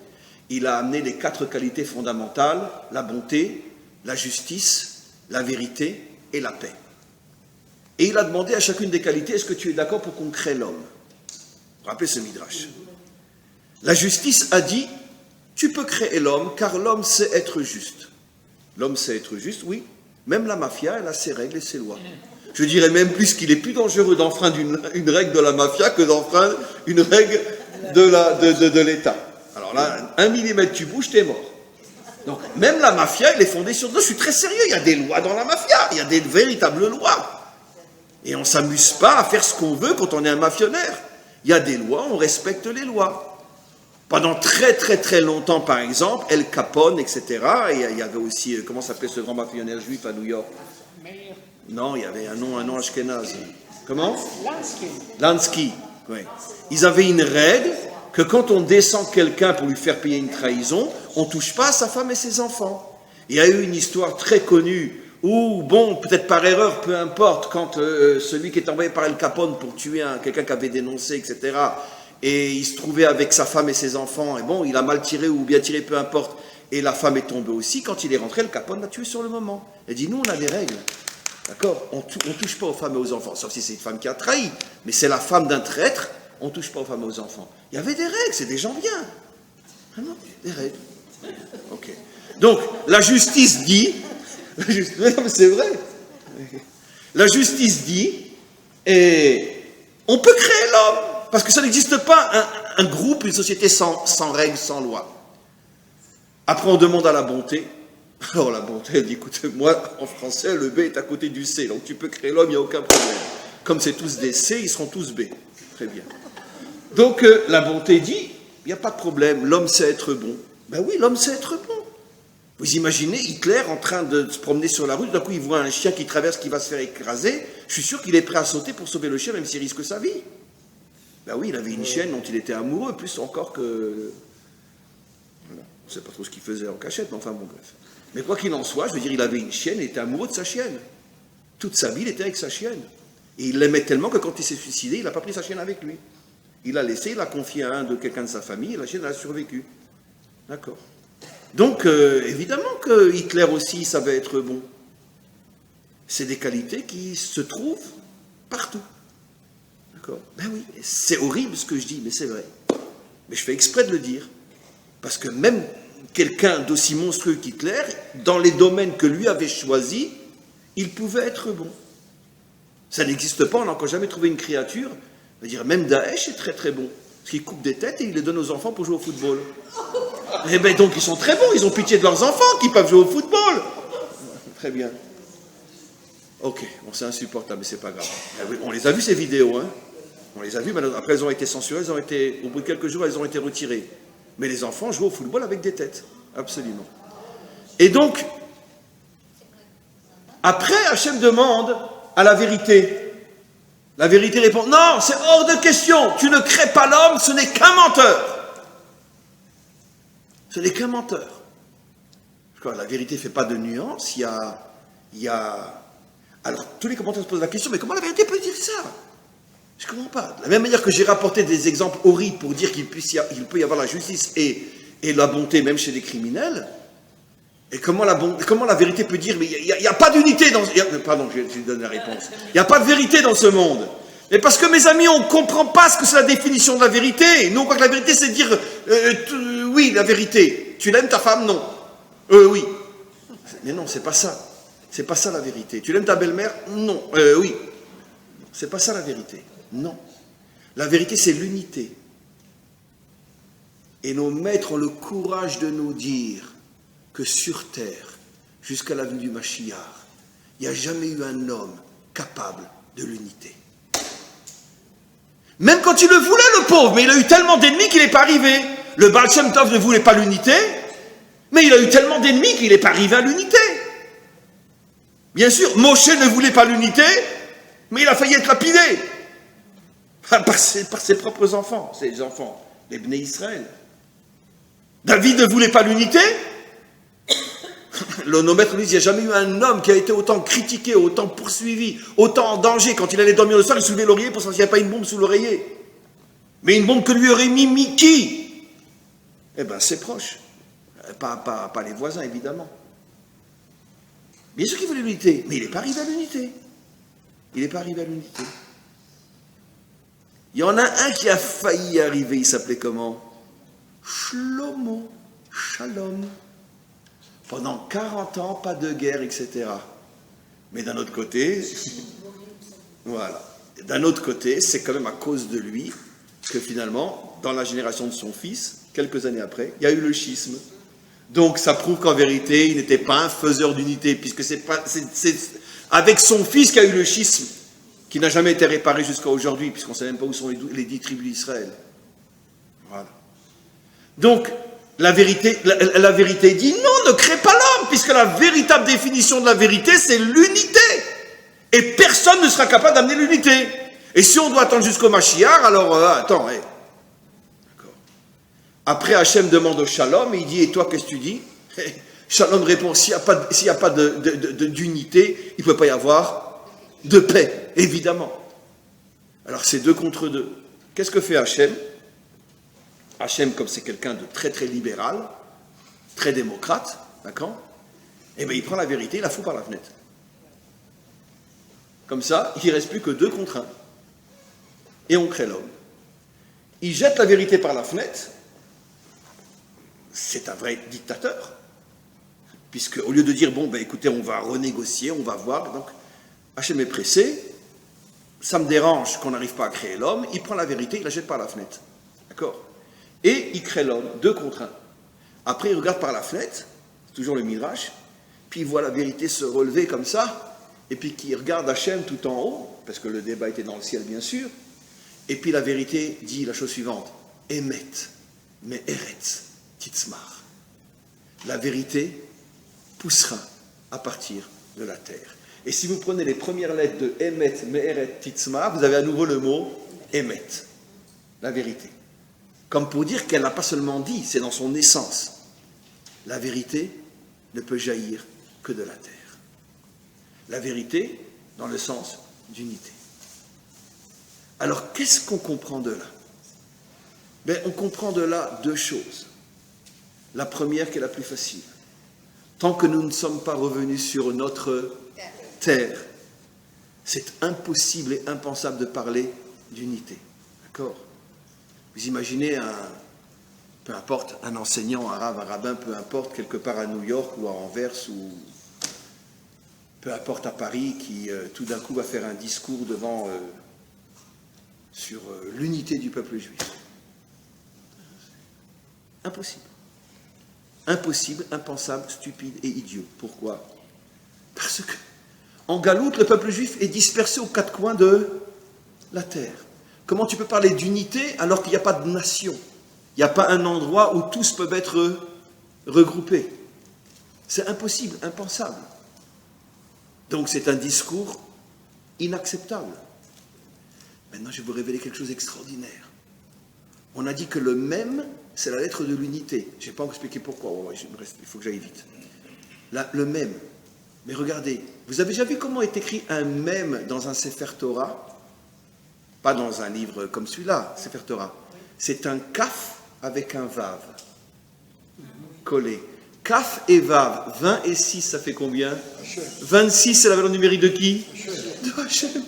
il a amené les 4 qualités fondamentales, la bonté, la justice, la vérité et la paix. Et il a demandé à chacune des qualités, est-ce que tu es d'accord pour qu'on crée l'homme? Vous vous rappelez ce midrash? La justice a dit, tu peux créer l'homme car l'homme sait être juste. L'homme sait être juste, oui. Même la mafia, elle a ses règles et ses lois. Je dirais même plus qu'il est plus dangereux d'enfreindre une règle de la mafia que d'enfreindre une règle de l'État. Alors là, 1 millimètre tu bouges, t'es mort. Donc même la mafia, elle est fondée sur... Non, je suis très sérieux, il y a des lois dans la mafia, il y a des véritables lois. Et on ne s'amuse pas à faire ce qu'on veut quand on est un mafionnaire. Il y a des lois, on respecte les lois. Pendant très très très longtemps, par exemple, El Capone, etc. Et il y avait aussi, comment s'appelait ce grand mafionnaire juif à New York? Non, il y avait un nom ashkénaze. Comment? Lansky. Oui. Ils avaient une règle que quand on descend quelqu'un pour lui faire payer une trahison, on ne touche pas à sa femme et ses enfants. Il y a eu une histoire très connue où, bon, peut-être par erreur, peu importe, quand celui qui est envoyé par El Capone pour tuer quelqu'un qui avait dénoncé, etc., et il se trouvait avec sa femme et ses enfants, et bon, il a mal tiré ou bien tiré, peu importe, et la femme est tombée aussi, quand il est rentré, El Capone l'a tué sur le moment. Il dit, nous, on a des règles. D'accord? On ne touche pas aux femmes et aux enfants, sauf si c'est une femme qui a trahi. Mais c'est la femme d'un traître, on ne touche pas aux femmes et aux enfants. Il y avait des règles, c'est des gens bien. Ah non, des règles. Ok. Donc, la justice dit... non, mais c'est vrai. La justice dit... on peut créer l'homme, parce que ça n'existe pas un groupe, une société sans règles, sans loi. Après, on demande à la bonté. Alors la bonté, elle dit, écoute, moi, en français, le B est à côté du C, donc tu peux créer l'homme, il n'y a aucun problème. Comme c'est tous des C, ils seront tous B. Très bien. Donc la bonté dit, il n'y a pas de problème, l'homme sait être bon. Ben oui, l'homme sait être bon. Vous imaginez Hitler en train de se promener sur la rue, d'un coup il voit un chien qui traverse, qui va se faire écraser, je suis sûr qu'il est prêt à sauter pour sauver le chien, même s'il risque sa vie. Ben oui, il avait une chienne dont il était amoureux, plus encore que... Voilà. On ne sait pas trop ce qu'il faisait en cachette, mais enfin bon, bref. Mais quoi qu'il en soit, je veux dire, il avait une chienne, il était amoureux de sa chienne. Toute sa vie, il était avec sa chienne. Et il l'aimait tellement que quand il s'est suicidé, il n'a pas pris sa chienne avec lui. Il l'a laissé, il l'a confié à quelqu'un de sa famille, et la chienne elle a survécu. D'accord. Donc, évidemment que Hitler aussi savait être bon. C'est des qualités qui se trouvent partout. D'accord. Ben oui, c'est horrible ce que je dis, mais c'est vrai. Mais je fais exprès de le dire. Parce que même quelqu'un d'aussi monstrueux qu'Hitler, dans les domaines que lui avait choisis, il pouvait être bon. Ça n'existe pas, on n'a encore jamais trouvé une créature. On va dire, même Daesh est très très bon. Parce qu'il coupe des têtes et il les donne aux enfants pour jouer au football. Eh bien donc ils sont très bons, ils ont pitié de leurs enfants qui peuvent jouer au football. Très bien. Ok, bon, c'est insupportable, mais c'est pas grave. On les a vus ces vidéos, hein. On les a vues, mais après elles ont été censurées, au bout de quelques jours elles ont été retirées. Mais les enfants jouent au football avec des têtes, absolument. Et donc, après Hachem demande à la vérité. La vérité répond, non, c'est hors de question, tu ne crées pas l'homme, ce n'est qu'un menteur. Ce n'est qu'un menteur. La vérité ne fait pas de nuance, il y a... Alors, tous les commentaires se posent la question, mais comment la vérité peut dire ça? Je ne comprends pas. De la même manière que j'ai rapporté des exemples horribles pour dire qu'il peut y avoir la justice et la bonté même chez les criminels, et comment la vérité peut dire, mais il n'y a pas d'unité dans... Pardon, je donne la réponse. Il n'y a pas de vérité dans ce monde. Mais parce que, mes amis, on ne comprend pas ce que c'est la définition de la vérité. Nous, on croit que la vérité, c'est dire, oui, la vérité. Tu l'aimes ta femme? Non. Oui. Mais non, c'est pas ça. C'est pas ça la vérité. Tu l'aimes ta belle-mère? Non. Oui. C'est pas ça la vérité. Non. La vérité, c'est l'unité. Et nos maîtres ont le courage de nous dire que sur terre, jusqu'à la venue du Mashiach, il n'y a jamais eu un homme capable de l'unité. Même quand il le voulait, le pauvre, mais il a eu tellement d'ennemis qu'il n'est pas arrivé. Le Baal Shem Tov ne voulait pas l'unité, mais il a eu tellement d'ennemis qu'il n'est pas arrivé à l'unité. Bien sûr, Moshe ne voulait pas l'unité, mais il a failli être lapidé par ses propres enfants, ses enfants, les Bnei Israël. David ne voulait pas l'unité. Nos maîtres disent, il n'y a jamais eu un homme qui a été autant critiqué, autant poursuivi, autant en danger. Quand il allait dormir le soir, il soulevait l'oreiller pour savoir s'il n'y avait pas une bombe sous l'oreiller. Mais une bombe que lui aurait mis qui? Eh bien, ses proches. Pas les voisins, évidemment. Bien sûr qu'il voulait l'unité, mais il n'est pas arrivé à l'unité. Il n'est pas arrivé à l'unité. Il y en a un qui a failli y arriver, il s'appelait comment? Shlomo, Shalom. Pendant 40 ans, pas de guerre, etc. Mais d'un autre côté, voilà. D'un autre côté, c'est quand même à cause de lui que finalement, dans la génération de son fils, quelques années après, il y a eu le schisme. Donc ça prouve qu'en vérité, il n'était pas un faiseur d'unité, puisque c'est avec son fils qu'il y a eu le schisme, qui n'a jamais été réparé jusqu'à aujourd'hui, puisqu'on ne sait même pas où sont les 10 tribus d'Israël. Voilà. Donc, la vérité dit non, ne crée pas l'homme, puisque la véritable définition de la vérité, c'est l'unité. Et personne ne sera capable d'amener l'unité. Et si on doit attendre jusqu'au Mashiach, alors attends, hey. D'accord. Après, Hachem demande au Shalom, et il dit, et toi, qu'est-ce que tu dis? Shalom répond, s'il n'y a pas d'unité, il ne peut pas y avoir de paix, évidemment. Alors, c'est 2 contre 2. Qu'est-ce que fait Hachem? Hachem, comme c'est quelqu'un de très très libéral, très démocrate, d'accord? Eh bien, il prend la vérité, il la fout par la fenêtre. Comme ça, il ne reste plus que 2 contre 1. Et on crée l'homme. Il jette la vérité par la fenêtre. C'est un vrai dictateur. Puisque, au lieu de dire, bon, ben écoutez, on va renégocier, on va voir. Donc, Hachem est pressé. Ça me dérange qu'on n'arrive pas à créer l'homme. Il prend la vérité, il la jette par la fenêtre. D'accord? Et il crée l'homme, 2 contre 1. Après, il regarde par la fenêtre, c'est toujours le Midrash, puis il voit la vérité se relever comme ça, et puis qu'il regarde Hachem tout en haut, parce que le débat était dans le ciel, bien sûr, et puis la vérité dit la chose suivante, Emet, mais Eretz, Titzmar. La vérité poussera à partir de la terre. Et si vous prenez les premières lettres de Emet, Me'eret, Titzmar, vous avez à nouveau le mot Emet, la vérité. Comme pour dire qu'elle n'a pas seulement dit, c'est dans son essence. La vérité ne peut jaillir que de la terre. La vérité dans le sens d'unité. Alors, qu'est-ce qu'on comprend de là? Ben, on comprend de là deux choses. La première qui est la plus facile. Tant que nous ne sommes pas revenus sur notre terre, c'est impossible et impensable de parler d'unité. D'accord? Vous imaginez peu importe, un enseignant arabe, un rabbin, peu importe, quelque part à New York ou à Anvers ou peu importe à Paris, qui tout d'un coup va faire un discours sur l'unité du peuple juif. Impossible. Impossible, impensable, stupide et idiot. Pourquoi? Parce que en Galoute, le peuple juif est dispersé aux quatre coins de la terre. Comment tu peux parler d'unité alors qu'il n'y a pas de nation? Il n'y a pas un endroit où tous peuvent être regroupés. C'est impossible, impensable. Donc c'est un discours inacceptable. Maintenant, je vais vous révéler quelque chose d'extraordinaire. On a dit que le même, c'est la lettre de l'unité. Je n'ai pas expliqué pourquoi, il faut que j'aille vite. Le même. Mais regardez, vous avez déjà vu comment est écrit un même dans un Sefer Torah? Pas dans un livre comme celui-là, Sefer Torah. C'est un kaf avec un vav. Collé. Kaf et vav. 20 et 6, ça fait combien? 26, c'est la valeur numérique de qui? De Hachem.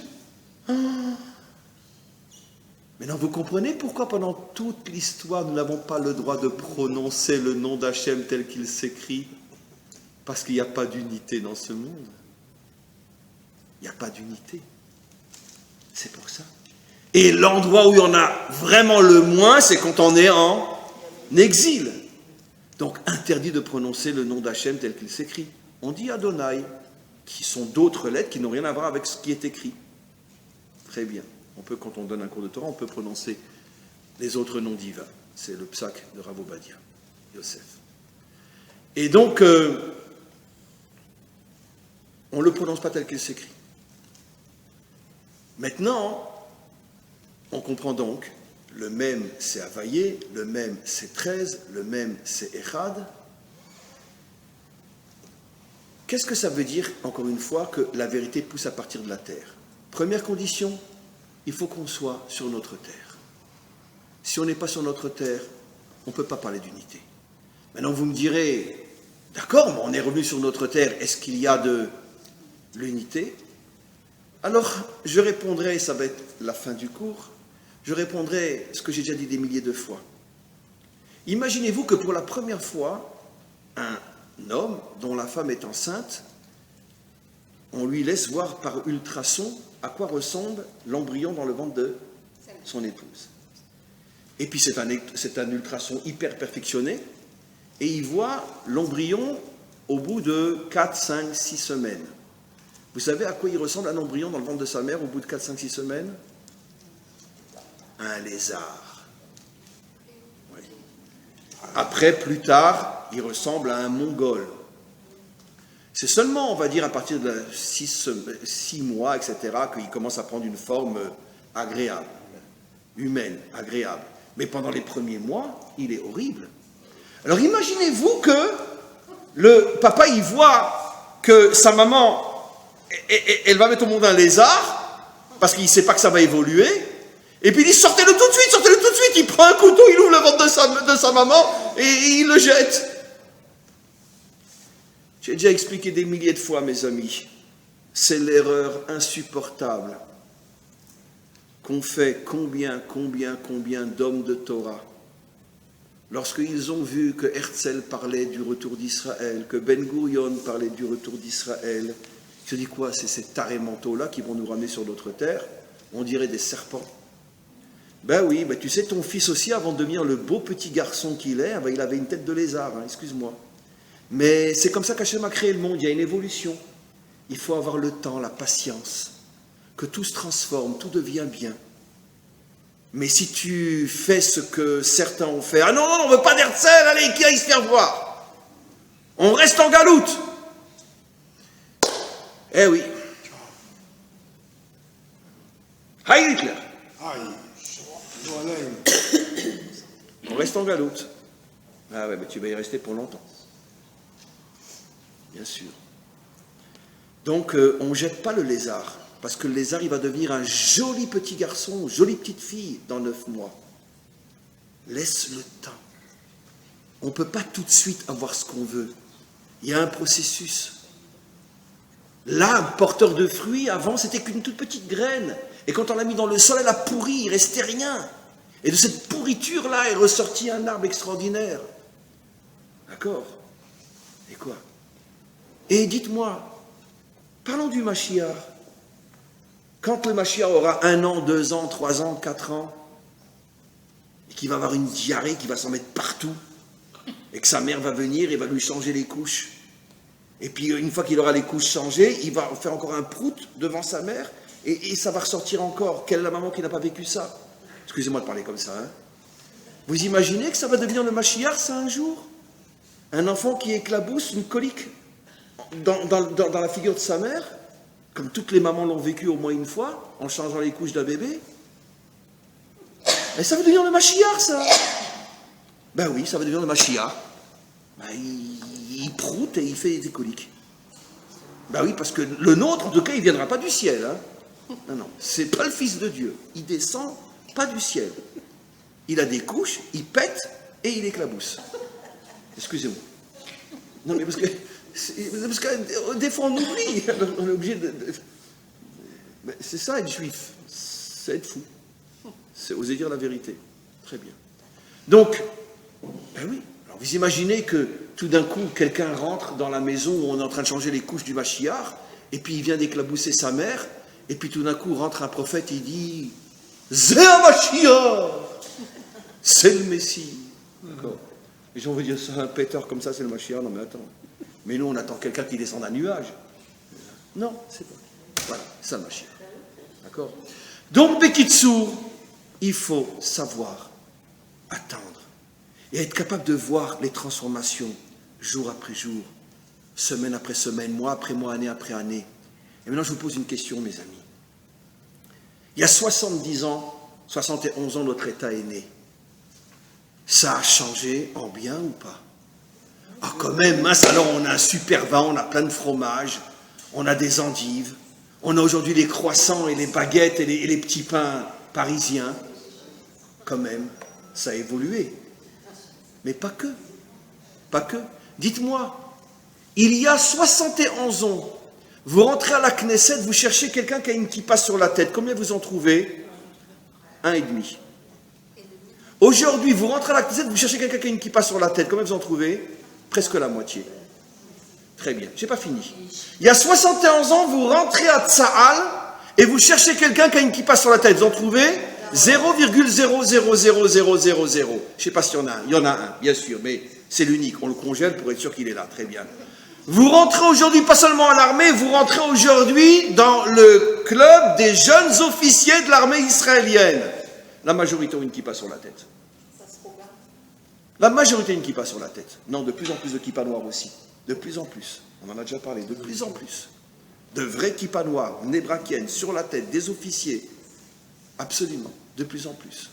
Maintenant, vous comprenez pourquoi pendant toute l'histoire, nous n'avons pas le droit de prononcer le nom d'Hachem tel qu'il s'écrit? Parce qu'il n'y a pas d'unité dans ce monde. Il n'y a pas d'unité. C'est pour ça. Et l'endroit où il y en a vraiment le moins, c'est quand on est en exil. Donc, interdit de prononcer le nom d'Hachem tel qu'il s'écrit. On dit Adonai, qui sont d'autres lettres qui n'ont rien à voir avec ce qui est écrit. Très bien. On peut, quand on donne un cours de Torah, on peut prononcer les autres noms divins. C'est le psak de Rav Ovadia, Yosef. Et donc, on ne le prononce pas tel qu'il s'écrit. Maintenant, on comprend donc, le même c'est Havayé, le même c'est 13, le même c'est Echad. Qu'est-ce que ça veut dire, encore une fois, que la vérité pousse à partir de la terre? Première condition, il faut qu'on soit sur notre terre. Si on n'est pas sur notre terre, on ne peut pas parler d'unité. Maintenant, vous me direz, d'accord, mais on est revenu sur notre terre, est-ce qu'il y a de l'unité? Alors, je répondrai, et ça va être la fin du cours, je répondrai ce que j'ai déjà dit des milliers de fois. Imaginez-vous que pour la première fois, un homme dont la femme est enceinte, on lui laisse voir par ultrason à quoi ressemble l'embryon dans le ventre de son épouse. Et puis c'est un ultrason hyper perfectionné, et il voit l'embryon au bout de 4, 5, 6 semaines. Vous savez à quoi il ressemble un embryon dans le ventre de sa mère au bout de 4, 5, 6 semaines? Un lézard. Oui. Après, plus tard, il ressemble à un mongol. C'est seulement, on va dire, à partir de 6 mois, etc., qu'il commence à prendre une forme agréable, humaine, agréable. Mais pendant les premiers mois, il est horrible. Alors imaginez-vous que le papa, il voit que sa maman, elle va mettre au monde un lézard, parce qu'il ne sait pas que ça va évoluer, et puis il dit, sortez-le tout de suite, il prend un couteau, il ouvre le ventre de sa maman, et il le jette. J'ai déjà expliqué des milliers de fois, mes amis, c'est l'erreur insupportable qu'ont fait combien d'hommes de Torah, lorsqu'ils ont vu que Herzl parlait du retour d'Israël, que Ben Gurion parlait du retour d'Israël. Je dis quoi? C'est ces tarés mentaux-là qui vont nous ramener sur notre terre. On dirait des serpents. Ben oui, ben tu sais, ton fils aussi, avant de devenir le beau petit garçon qu'il est, ben il avait une tête de lézard, hein, excuse-moi. Mais c'est comme ça qu'Hachem a créé le monde, il y a une évolution. Il faut avoir le temps, la patience, que tout se transforme, tout devient bien. Mais si tu fais ce que certains ont fait, ah non, non, on ne veut pas d'Herzl, allez, qui aille se faire voir. On reste en galoute. Eh oui. Heil Hitler. On reste en galoute. Ah ouais, mais tu vas y rester pour longtemps. Bien sûr. Donc, on ne jette pas le lézard. Parce que le lézard, il va devenir un joli petit garçon, une jolie petite fille dans 9 mois. Laisse le temps. On ne peut pas tout de suite avoir ce qu'on veut. Il y a un processus. Là, un porteur de fruits, avant, c'était qu'une toute petite graine. Et quand on l'a mis dans le sol, elle a pourri, il ne restait rien. Et de cette pourriture-là est ressorti un arbre extraordinaire. D'accord? Et quoi? Et dites-moi, parlons du Mashiach. Quand le Mashiach aura 1 an, 2 ans, 3 ans, 4 ans, et qu'il va avoir une diarrhée qui va s'en mettre partout, et que sa mère va venir et va lui changer les couches, et puis une fois qu'il aura les couches changées, il va faire encore un prout devant sa mère, et ça va ressortir encore. Quelle est la maman qui n'a pas vécu ça? Excusez-moi de parler comme ça. Hein. Vous imaginez que ça va devenir le Mashiach, ça, un jour? Un enfant qui éclabousse une colique dans la figure de sa mère, comme toutes les mamans l'ont vécu au moins une fois, en changeant les couches d'un bébé. Et ça va devenir le Mashiach, ça. Ben oui, ça va devenir le Mashiach. Ben, il proute et il fait des coliques. Ben oui, parce que le nôtre, en tout cas, il ne viendra pas du ciel. Hein. Non, non, c'est pas le Fils de Dieu. Il descend pas du ciel. Il a des couches, il pète et il éclabousse. Excusez-moi. Non, mais parce que des fois on oublie. On est obligé de... C'est ça être juif. C'est être fou. C'est oser dire la vérité. Très bien. Donc, ben oui. Alors vous imaginez que tout d'un coup, quelqu'un rentre dans la maison où on est en train de changer les couches du Mashiach, et puis il vient d'éclabousser sa mère, et puis tout d'un coup rentre un prophète et il dit « C'est un Mashiach ! C'est le Messie !» D'accord. Les gens vont dire ça, un pétard comme ça, c'est le Mashiach. Non mais attends. Mais nous, on attend quelqu'un qui descend d'un nuage. Non, c'est pas. Voilà, c'est un Mashiach. D'accord. Donc, Bekitsour, il faut savoir attendre et être capable de voir les transformations jour après jour, semaine après semaine, mois après mois, année après année. Et maintenant, je vous pose une question, mes amis. Il y a 70 ans, 71 ans, notre État est né. Ça a changé en bien ou pas? Ah, quand même, mince, alors on a un super vin, on a plein de fromages, on a des endives, on a aujourd'hui les croissants et les baguettes et les petits pains parisiens. Quand même, ça a évolué. Mais pas que. Pas que. Dites-moi, il y a 71 ans, vous rentrez à la Knesset, vous cherchez quelqu'un qui a une kippa sur la tête. Combien vous en trouvez? 1,5. Aujourd'hui, vous rentrez à la Knesset, vous cherchez quelqu'un qui a une kippa sur la tête. Combien vous en trouvez? Presque la moitié. Très bien, j'ai pas fini. Il y a 71 ans, vous rentrez à Tsahal et vous cherchez quelqu'un qui a une kippa sur la tête. Vous en trouvez 0,000000. Je sais pas s'il y en a un. Il y en a un, bien sûr, mais c'est l'unique. On le congèle pour être sûr qu'il est là. Très bien. Vous rentrez aujourd'hui, pas seulement à l'armée, vous rentrez aujourd'hui dans le club des jeunes officiers de l'armée israélienne. La majorité ont une kippa sur la tête. La majorité a une kippa sur la tête. Non, de plus en plus de kippa noires aussi. De plus en plus. On en a déjà parlé. De plus en plus. De vraies kippa noires, nébrakiennes, sur la tête, des officiers. Absolument. De plus en plus.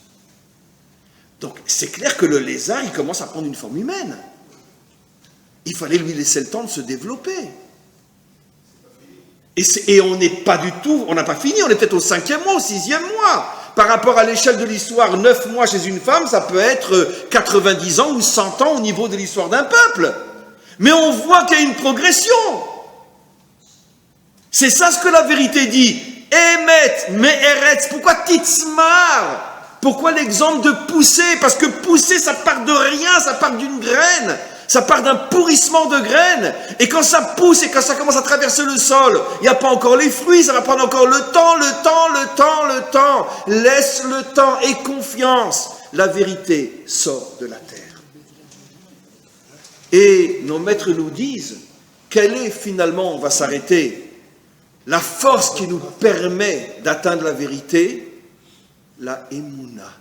Donc, c'est clair que le lézard, il commence à prendre une forme humaine. Il fallait lui laisser le temps de se développer. Et on n'est pas du tout, on n'a pas fini, on est peut-être au 5e mois, au 6e mois. Par rapport à l'échelle de l'histoire, 9 mois chez une femme, ça peut être 90 ans ou 100 ans au niveau de l'histoire d'un peuple. Mais on voit qu'il y a une progression. C'est ça ce que la vérité dit. Emet, me'eretz, pourquoi titzmar? Pourquoi l'exemple de pousser? Parce que pousser, ça part de rien, ça part d'une graine. Ça part d'un pourrissement de graines. Et quand ça pousse et quand ça commence à traverser le sol, il n'y a pas encore les fruits, ça va prendre encore le temps. Laisse le temps et confiance. La vérité sort de la terre. Et nos maîtres nous disent, quelle est finalement, on va s'arrêter, la force qui nous permet d'atteindre la vérité? La Emouna.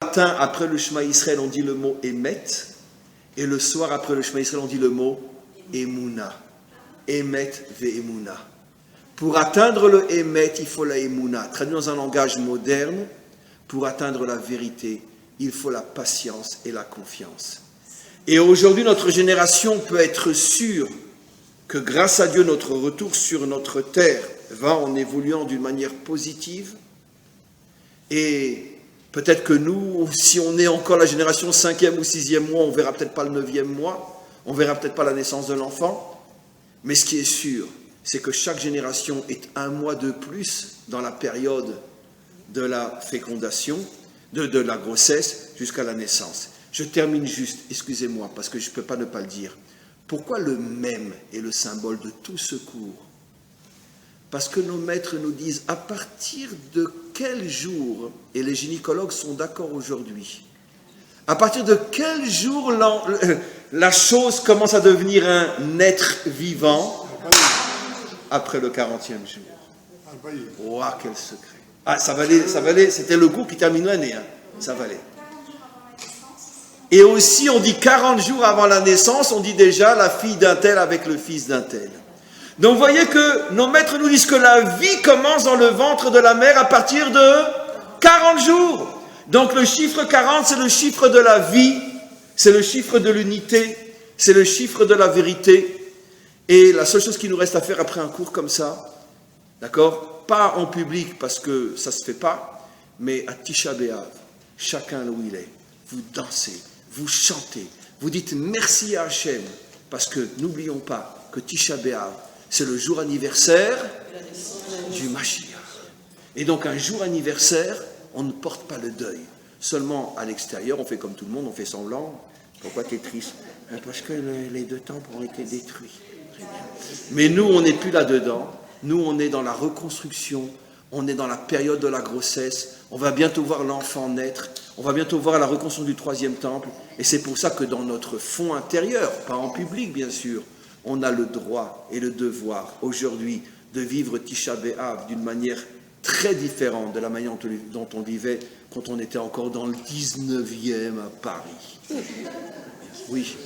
Le matin, après le Shema Israël, on dit le mot Emet. Et le soir, après le Shema Israël, on dit le mot Emouna. Emet ve Emouna. Pour atteindre le Emet, il faut la Emouna. Traduit dans un langage moderne, pour atteindre la vérité, il faut la patience et la confiance. Et aujourd'hui, notre génération peut être sûre que grâce à Dieu, notre retour sur notre terre va en évoluant d'une manière positive. Et peut-être que nous, si on est encore la génération 5e ou 6e mois, on ne verra peut-être pas le 9e mois, on ne verra peut-être pas la naissance de l'enfant. Mais ce qui est sûr, c'est que chaque génération est un mois de plus dans la période de la fécondation, de la grossesse jusqu'à la naissance. Je termine juste, excusez-moi, parce que je ne peux pas ne pas le dire. Pourquoi le même est le symbole de tout secours? Parce que nos maîtres nous disent à partir de quel jour, et les gynécologues sont d'accord aujourd'hui, à partir de quel jour la chose commence à devenir un être vivant? Après le 40e jour. Ouah, quel secret. Ah, ça valait, c'était le cours qui termine l'année, hein. Ça valait. Et aussi, on dit 40 jours avant la naissance, on dit déjà la fille d'un tel avec le fils d'un tel. Donc, vous voyez que nos maîtres nous disent que la vie commence dans le ventre de la mère à partir de 40 jours. Donc, le chiffre 40, c'est le chiffre de la vie, c'est le chiffre de l'unité, c'est le chiffre de la vérité. Et la seule chose qui nous reste à faire après un cours comme ça, d'accord, pas en public parce que ça ne se fait pas, mais à Tisha B'Av, chacun là où il est, vous dansez, vous chantez, vous dites merci à Hachem, parce que n'oublions pas que Tisha B'Av, c'est le jour anniversaire du Mashiach. Et donc un jour anniversaire, on ne porte pas le deuil. Seulement à l'extérieur, on fait comme tout le monde, on fait semblant. Pourquoi tu es triste? Parce que les deux temples ont été détruits. Mais nous, on n'est plus là-dedans. Nous, on est dans la reconstruction. On est dans la période de la grossesse. On va bientôt voir l'enfant naître. On va bientôt voir la reconstruction du troisième temple. Et c'est pour ça que dans notre fond intérieur, pas en public bien sûr, on a le droit et le devoir aujourd'hui de vivre Tisha B'Av d'une manière très différente de la manière dont on vivait quand on était encore dans le 19e à Paris. Oui.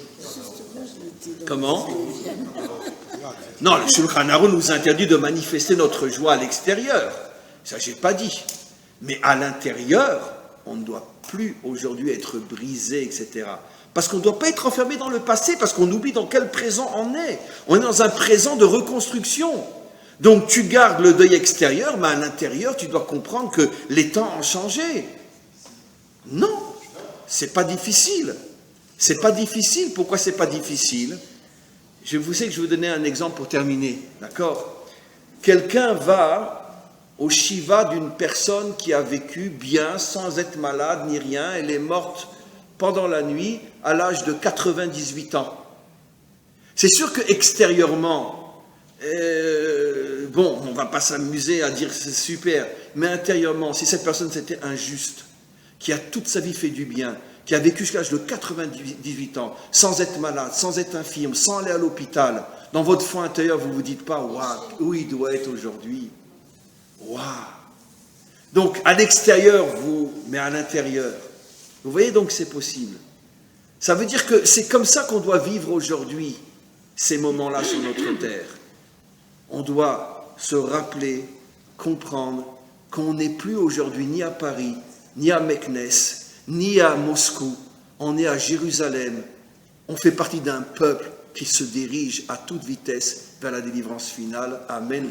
Comment? Non, le Shulchan Aruch nous interdit de manifester notre joie à l'extérieur. Ça, je n'ai pas dit. Mais à l'intérieur, on ne doit plus aujourd'hui être brisé, etc. Parce qu'on ne doit pas être enfermé dans le passé, parce qu'on oublie dans quel présent on est. On est dans un présent de reconstruction. Donc tu gardes le deuil extérieur, mais à l'intérieur, tu dois comprendre que les temps ont changé. Non, c'est pas difficile. C'est pas difficile. Pourquoi c'est pas difficile? Je vais vous donner un exemple pour terminer. D'accord? Quelqu'un va au shiva d'une personne qui a vécu bien, sans être malade ni rien. Elle est morte pendant la nuit à l'âge de 98 ans. C'est sûr que extérieurement, bon, on ne va pas s'amuser à dire c'est super, mais intérieurement, si cette personne c'était injuste, qui a toute sa vie fait du bien, qui a vécu jusqu'à l'âge de 98 ans, sans être malade, sans être infirme, sans aller à l'hôpital, dans votre fond intérieur, vous ne vous dites pas, waouh, où il doit être aujourd'hui? Waouh! Donc, à l'extérieur, mais à l'intérieur. Vous voyez donc c'est possible. Ça veut dire que c'est comme ça qu'on doit vivre aujourd'hui, ces moments-là sur notre terre. On doit se rappeler, comprendre qu'on n'est plus aujourd'hui ni à Paris, ni à Meknes, ni à Moscou. On est à Jérusalem. On fait partie d'un peuple qui se dirige à toute vitesse vers la délivrance finale. Amen.